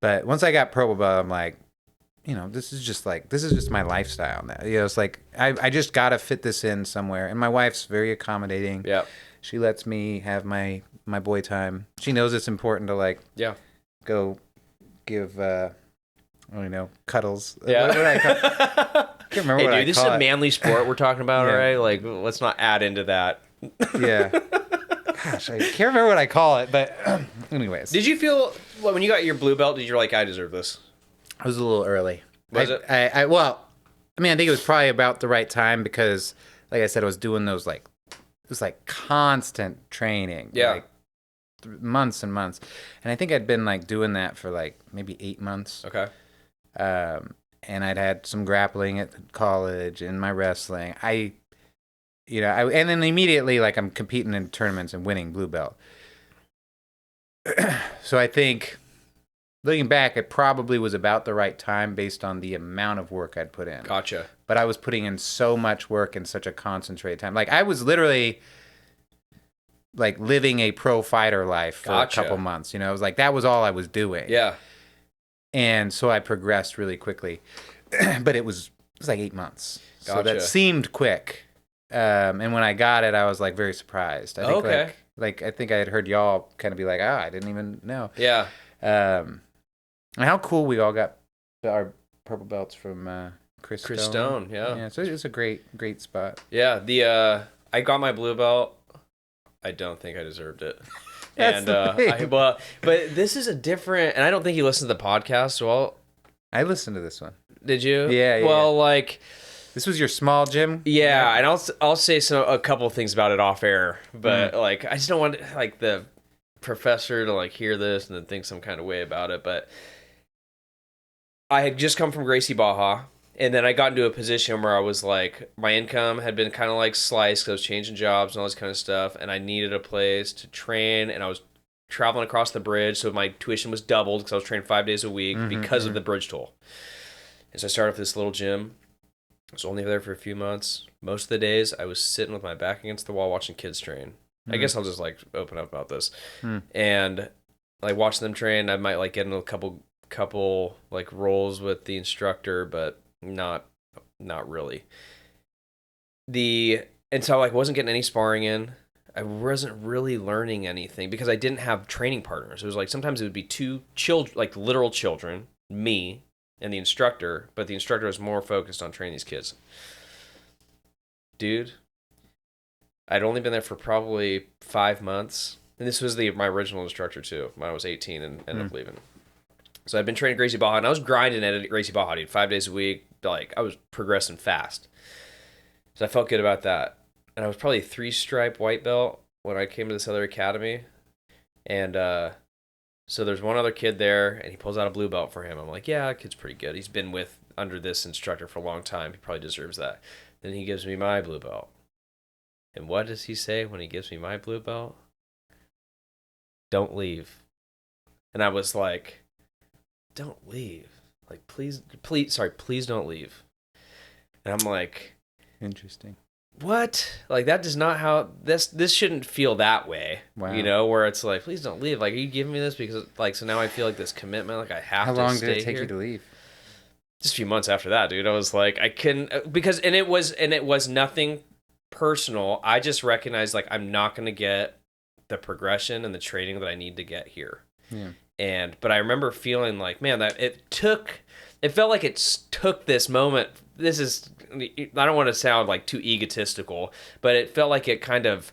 But once I got purple belt, I'm like, this is just my lifestyle now. It's like I just gotta fit this in somewhere. And my wife's very accommodating. Yeah. She lets me have my boy time. She knows it's important to like go give cuddles. Yeah. What I can't remember what I call it. This is a manly sport we're talking about, all right? Like let's not add into that. Yeah. Gosh, I can't remember what I call it, but anyways. Did you feel when you got your blue belt, did you like I deserve this? I was a little early. Was it? I think it was probably about the right time because, like I said, I was doing those it was like constant training. Yeah. Like months and months. And I think I'd been like doing that for like maybe 8 months. Okay. And I'd had some grappling at college and my wrestling. And then immediately like I'm competing in tournaments and winning blue belt. So I think looking back, it probably was about the right time based on the amount of work I'd put in. Gotcha. But I was putting in so much work in such a concentrated time. Like I was literally like living a pro fighter life for Gotcha. a couple months. It was like that was all I was doing. Yeah. And so I progressed really quickly, but it was like 8 months. So Gotcha. that seemed quick. And when I got it, I was like very surprised. I think Okay. like I think I had heard y'all kind of be like, I didn't even know. Yeah. And how cool we all got our purple belts from Chris Stone. Yeah. Yeah, so it's a great spot. Yeah. I got my blue belt. I don't think I deserved it. That's the thing. But this is a different, and I don't think you listened to the podcast. So I listened to this one. Did you? Yeah. Well, like, this was your small gym. Yeah, and I'll say a couple of things about it off air, but like I just don't want like the professor to like hear this and then think some kind of way about it. But I had just come from Gracie Baja, and then I got into a position where I was like, my income had been kind of like sliced because I was changing jobs and all this kind of stuff, and I needed a place to train, and I was traveling across the bridge, so my tuition was doubled because I was training 5 days a week because of the bridge toll. And so I started with this little gym. I was only there for a few months. Most of the days, I was sitting with my back against the wall watching kids train. I guess I'll just like open up about this. And like watching them train, I might like get into a couple like roles with the instructor, but not really. And so I like wasn't getting any sparring in. I wasn't really learning anything because I didn't have training partners. It was like sometimes it would be two children, like literal children, me and the instructor, but the instructor was more focused on training these kids. Dude, I'd only been there for probably 5 months, and this was my original instructor too when I was 18 and ended up leaving. So I'd been training Gracie Baja, and I was grinding at Gracie Baja, dude, 5 days a week. Like I was progressing fast, so I felt good about that. And I was probably a 3-stripe white belt when I came to this other academy, and so there's one other kid there, and he pulls out a blue belt for him. I'm like, yeah, that kid's pretty good. He's been under this instructor for a long time. He probably deserves that. Then he gives me my blue belt. And what does he say when he gives me my blue belt? Don't leave. And I was like, don't leave. Like, please don't leave. And I'm like, interesting. What? Like, that does not how this shouldn't feel that way. Wow. Where it's like, please don't leave. Like, are you giving me this because like so now I feel like this commitment, like I have to stay here. How long did it take you to leave? Just a few months after that, dude. I was like, I couldn't because and it was nothing personal. I just recognized like I'm not going to get the progression and the training that I need to get here. Yeah. But I remember feeling like, man, that it felt like it took this moment. I don't want to sound like too egotistical, but it felt like it kind of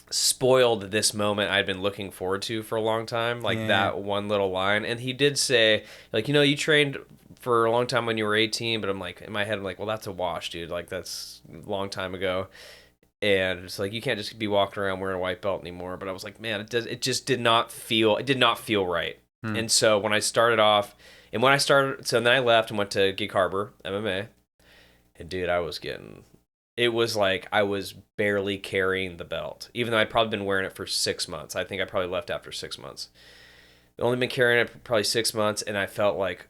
spoiled this moment I'd been looking forward to for a long time, like that one little line. And he did say, like, you trained for a long time when you were 18, but I'm like, in my head, I'm like, well, that's a wash, dude. Like, that's a long time ago. And it's like, you can't just be walking around wearing a white belt anymore. But I was like, man, it did not feel right. And so when I started off, so then I left and went to Gig Harbor MMA. And dude, it was like I was barely carrying the belt, even though I'd probably been wearing it for 6 months. I think I probably left after 6 months. I'd only been carrying it for probably 6 months, and I felt like,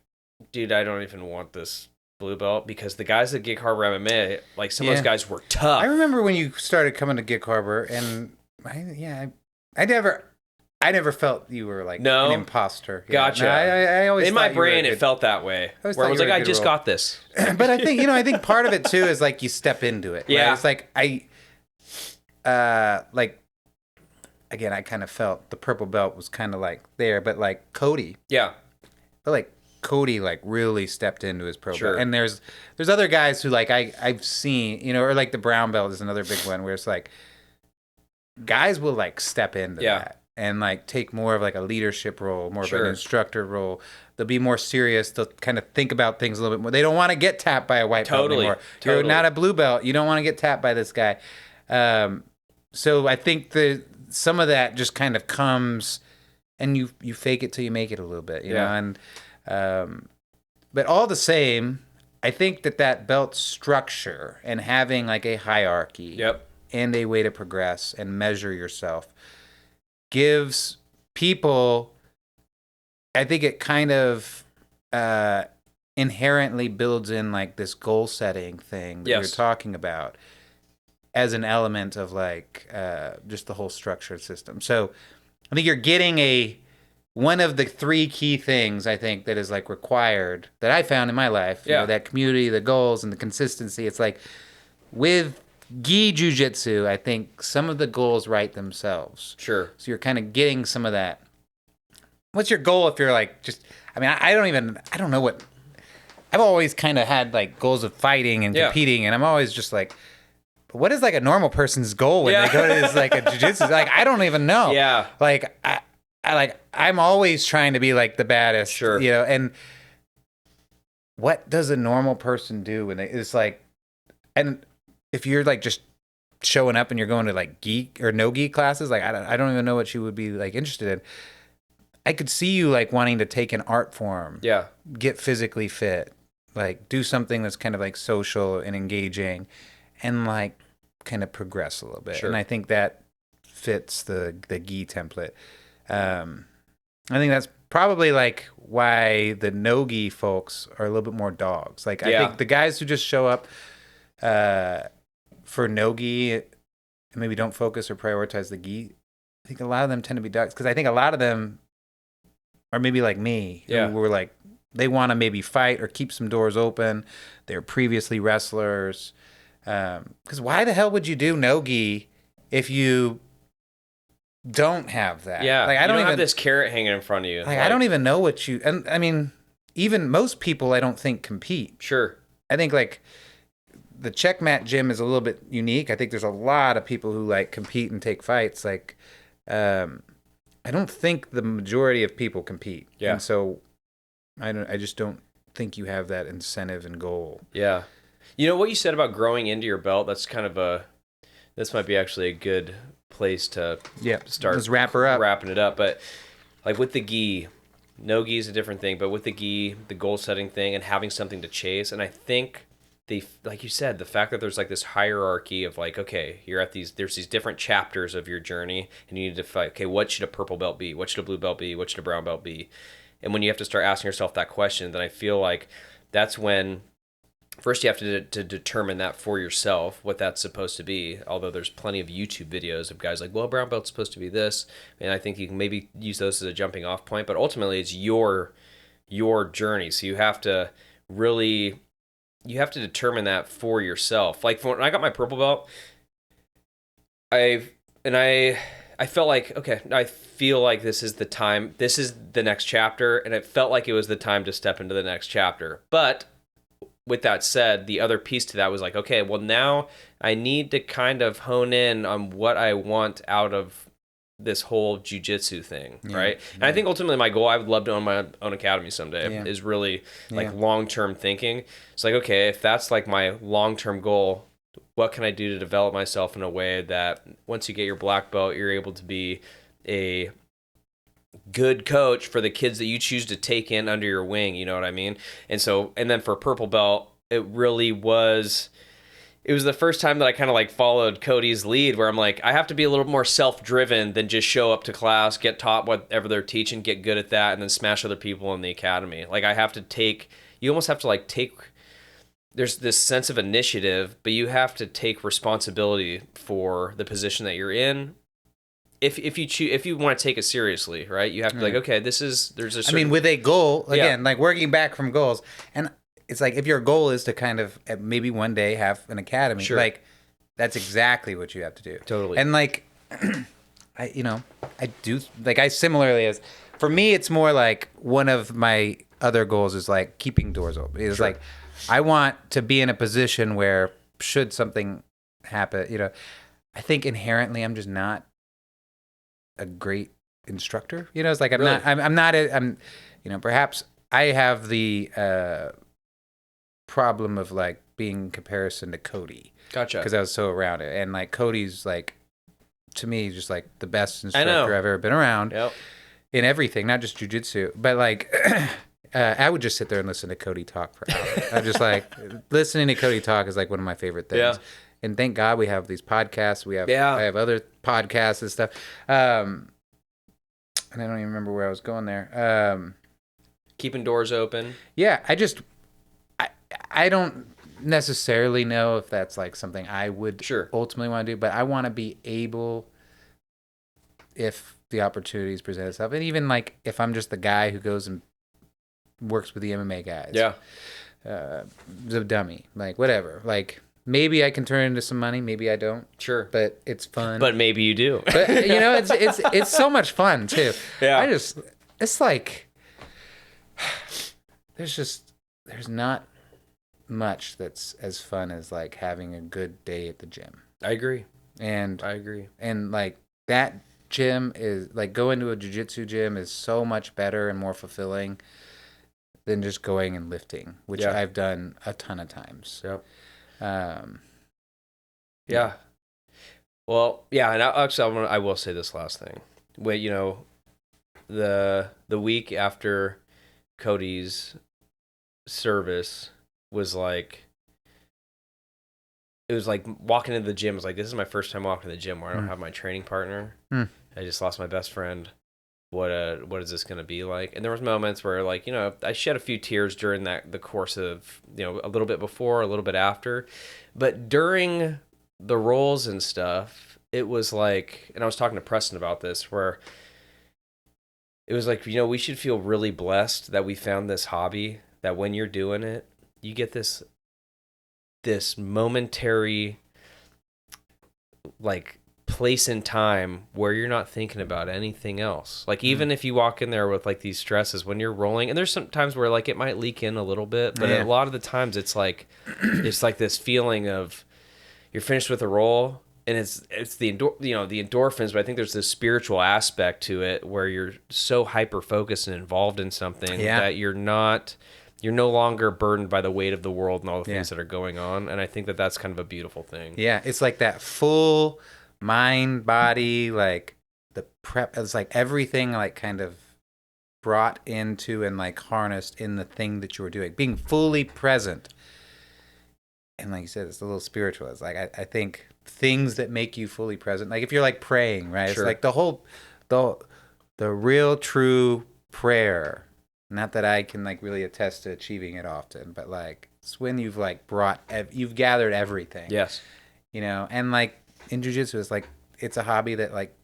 dude, I don't even want this blue belt because the guys at Gig Harbor MMA, like some of those guys were tough. I remember when you started coming to Gig Harbor, and I never felt you were like an imposter. Gotcha. No, I always in my brain it felt that way. Where I was like, I just got this. But I think part of it too is like you step into it. Yeah. Right? It's like again, I kind of felt the purple belt was kind of like there, but like Cody. Yeah. But like Cody like really stepped into his pro Sure. belt. And there's other guys who like I've seen, or like the brown belt is another big one where it's like guys will like step into that. And like take more of like a leadership role, more of an instructor role. They'll be more serious. They'll kind of think about things a little bit more. They don't want to get tapped by a white belt anymore. You're not a blue belt. You don't want to get tapped by this guy. So I think some of that just kind of comes, and you fake it till you make it a little bit, you know. And but all the same, I think that belt structure and having like a hierarchy and a way to progress and measure yourself gives people, I think it kind of inherently builds in like this goal setting thing that you're talking about. as an element of like just the whole structured system. So I think you're getting one of the three key things I think that is like required that I found in my life. You know, that community, the goals, and the consistency. It's like with gi jiu-jitsu, I think some of the goals write themselves. Sure. So you're kind of getting some of that. What's your goal if you're like just? I mean, I don't know what. I've always kind of had like goals of fighting and competing, and I'm always just like, what is like a normal person's goal when they go to this like a jiu-jitsu? Like I don't even know. Yeah. Like I'm always trying to be like the baddest. Sure. You know, and what does a normal person do when it's like, and if you're like just showing up and you're going to like gi or no gi classes, like I don't even know what you would be like interested in. I could see you like wanting to take an art form. Yeah. Get physically fit. Like do something that's kind of like social and engaging and like kind of progress a little bit. Sure. And I think that fits the gi template. I think that's probably like why the no gi folks are a little bit more dogs. Like I think the guys who just show up for no gi and maybe don't focus or prioritize the gi, I think a lot of them tend to be dogs because I think a lot of them are maybe like me. Yeah. Who were like, they want to maybe fight or keep some doors open. They're previously wrestlers. Because why the hell would you do no-gi if you don't have that? Yeah, like I don't even have this carrot hanging in front of you. Like I don't even know what you. And I mean, even most people I don't think compete. Sure. I think like the checkmat gym is a little bit unique. I think there's a lot of people who like compete and take fights. Like, I don't think the majority of people compete. Yeah. And so I just don't think you have that incentive and goal. Yeah. You know what you said about growing into your belt, that's kind of this might be actually a good place to start. Let's wrap her up. Wrapping it up. But like with the gi, no gi is a different thing, but with the gi, the goal setting thing and having something to chase. And I think like you said, the fact that there's like this hierarchy of like, okay, there's these different chapters of your journey and you need to fight, okay, what should a purple belt be? What should a blue belt be? What should a brown belt be? And when you have to start asking yourself that question, then I feel like that's when first you have to determine that for yourself, what that's supposed to be. Although there's plenty of YouTube videos of guys like, well, brown belt's supposed to be this. And I think you can maybe use those as a jumping off point. But ultimately, it's your journey. So you have to determine that for yourself. Like when I got my purple belt, I felt like, okay, I feel like this is the time, this is the next chapter, and it felt like it was the time to step into the next chapter. But with that said, the other piece to that was like, okay, well now I need to kind of hone in on what I want out of this whole jiu-jitsu thing, right? And I think ultimately my goal, I would love to own my own academy someday, is really like long-term thinking. It's like, okay, if that's like my long-term goal, what can I do to develop myself in a way that once you get your black belt, you're able to be a good coach for the kids that you choose to take in under your wing, you know what I mean? And then for purple belt, it was the first time that I kind of like followed Cody's lead where I'm like, I have to be a little more self-driven than just show up to class, get taught whatever they're teaching, get good at that, and then smash other people in the academy. Like you almost have to like there's this sense of initiative, but you have to take responsibility for the position that you're in. If you want to take it seriously, right? You have to be like, okay, there's a certain... I mean, with a goal, again, like working back from goals. And it's like, if your goal is to kind of maybe one day have an academy, like that's exactly what you have to do. Totally. And like, I do, like I similarly as, for me, it's more like one of my other goals is like keeping doors open. It's like, I want to be in a position where should something happen, I think inherently I'm just not a great instructor. It's like perhaps I have the problem of like being in comparison to Cody. Gotcha. Because I was so around it. And like Cody's like, to me, just like the best instructor I've ever been around in everything, not just jiu-jitsu. But like, I would just sit there and listen to Cody talk for hours. I just like, listening to Cody talk is like one of my favorite things. Yeah. And thank God we have these podcasts. I have other podcasts and stuff. And I don't even remember where I was going there. Keeping doors open. Yeah, I don't necessarily know if that's like something I would Sure. ultimately want to do, but I want to be able, if the opportunities present itself, and even like if I'm just the guy who goes and works with the MMA guys. Yeah. The dummy, like whatever. Like maybe I can turn into some money, maybe I don't. Sure. But it's fun. But maybe you do. But it's so much fun too. Yeah. It's like there's not much that's as fun as like having a good day at the gym. I agree. And like that gym is like going to a jiu-jitsu gym is so much better and more fulfilling than just going and lifting, which I've done a ton of times. Yep. Yeah. Well, yeah, and I will say this last thing. Wait, the week after Cody's service was like, it was like walking into the gym. It was like, this is my first time walking to the gym where I don't have my training partner. I just lost my best friend. What is this going to be like? And there was moments where like, I shed a few tears during the course of, a little bit before, a little bit after, but during the rolls and stuff, it was like, and I was talking to Preston about this, where it was like, we should feel really blessed that we found this hobby, that when you're doing it, you get this momentary like place in time where you're not thinking about anything else. Like even if you walk in there with like these stresses when you're rolling, and there's some times where like it might leak in a little bit, but a lot of the times it's like this feeling of you're finished with a roll, and it's the the endorphins, but I think there's this spiritual aspect to it where you're so hyper focused and involved in something that you're no longer burdened by the weight of the world and all the things that are going on. And I think that that's kind of a beautiful thing. Yeah, it's like that full mind, body, like the prep. It's like everything like kind of brought into and like harnessed in the thing that you were doing, being fully present. And like you said, it's a little spiritual. It's like I think things that make you fully present, like if you're like praying, right? Sure. It's like the real true prayer. Not that I can like really attest to achieving it often, but like it's when you've like you've gathered everything. Yes. And like in jiu-jitsu, it's like it's a hobby that like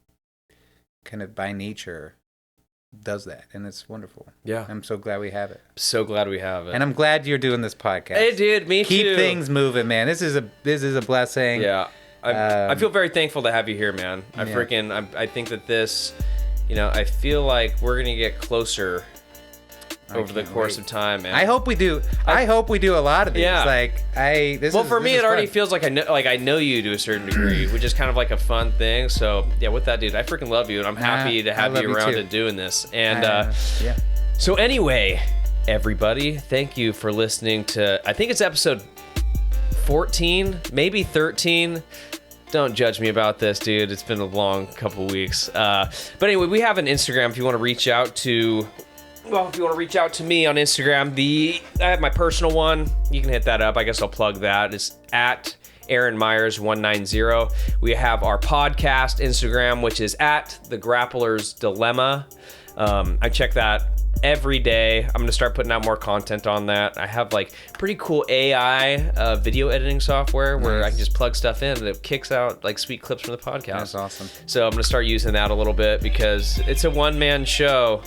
kind of by nature does that, and it's wonderful. Yeah. I'm so glad we have it. So glad we have it. And I'm glad you're doing this podcast. Hey, dude, me too. Keep things moving, man. This is a blessing. Yeah. I feel very thankful to have you here, man. I think that this, I feel like we're going to get closer over the course of time, man. I hope we do. I hope we do a lot of these. Yeah. For me, it already feels like I know you to a certain degree, which is kind of like a fun thing. So yeah, with that, dude, I freaking love you, and I'm happy to have you around and doing this. And so anyway, everybody, thank you for listening to. I think it's episode 14, maybe 13. Don't judge me about this, dude. It's been a long couple weeks. But anyway, we have an Instagram if you want to reach out to. Well, if you want to reach out to me on Instagram, I have my personal one. You can hit that up. I guess I'll plug that. It's at Aaron Myers 190. We have our podcast Instagram, which is at The Grappler's Dilemma. I check that every day. I'm going to start putting out more content on that. I have like pretty cool AI video editing software where I can just plug stuff in and it kicks out like sweet clips from the podcast. That's awesome. So I'm going to start using that a little bit because it's a one-man show.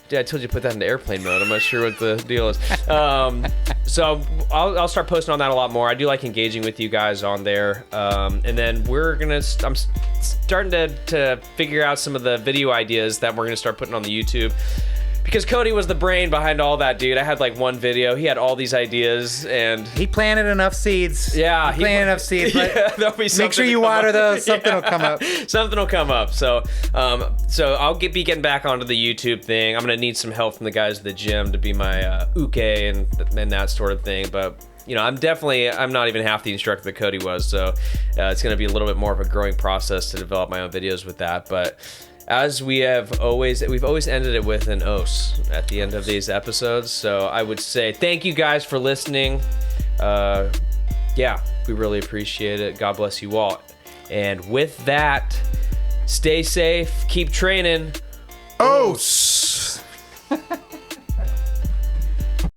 Dude, I told you to put that into airplane mode. I'm not sure what the deal is. So I'll start posting on that a lot more. I do like engaging with you guys on there. And then I'm starting to figure out some of the video ideas that we're going to start putting on the YouTube. Because Cody was the brain behind all that, dude. I had like one video. He had all these idees, and he planted enough seeds. Yeah, he planted enough seeds. Yeah, there'll be make sure you water those. Something will come up. Something will come up. So I'll be getting back onto the YouTube thing. I'm gonna need some help from the guys at the gym to be my uke and that sort of thing. But I'm not even half the instructor that Cody was. So it's gonna be a little bit more of a growing process to develop my own videos with that. But as we've always ended it with an os at the end of these episodes. So I would say thank you guys for listening. We really appreciate it. God bless you all. And with that, stay safe, keep training. Os!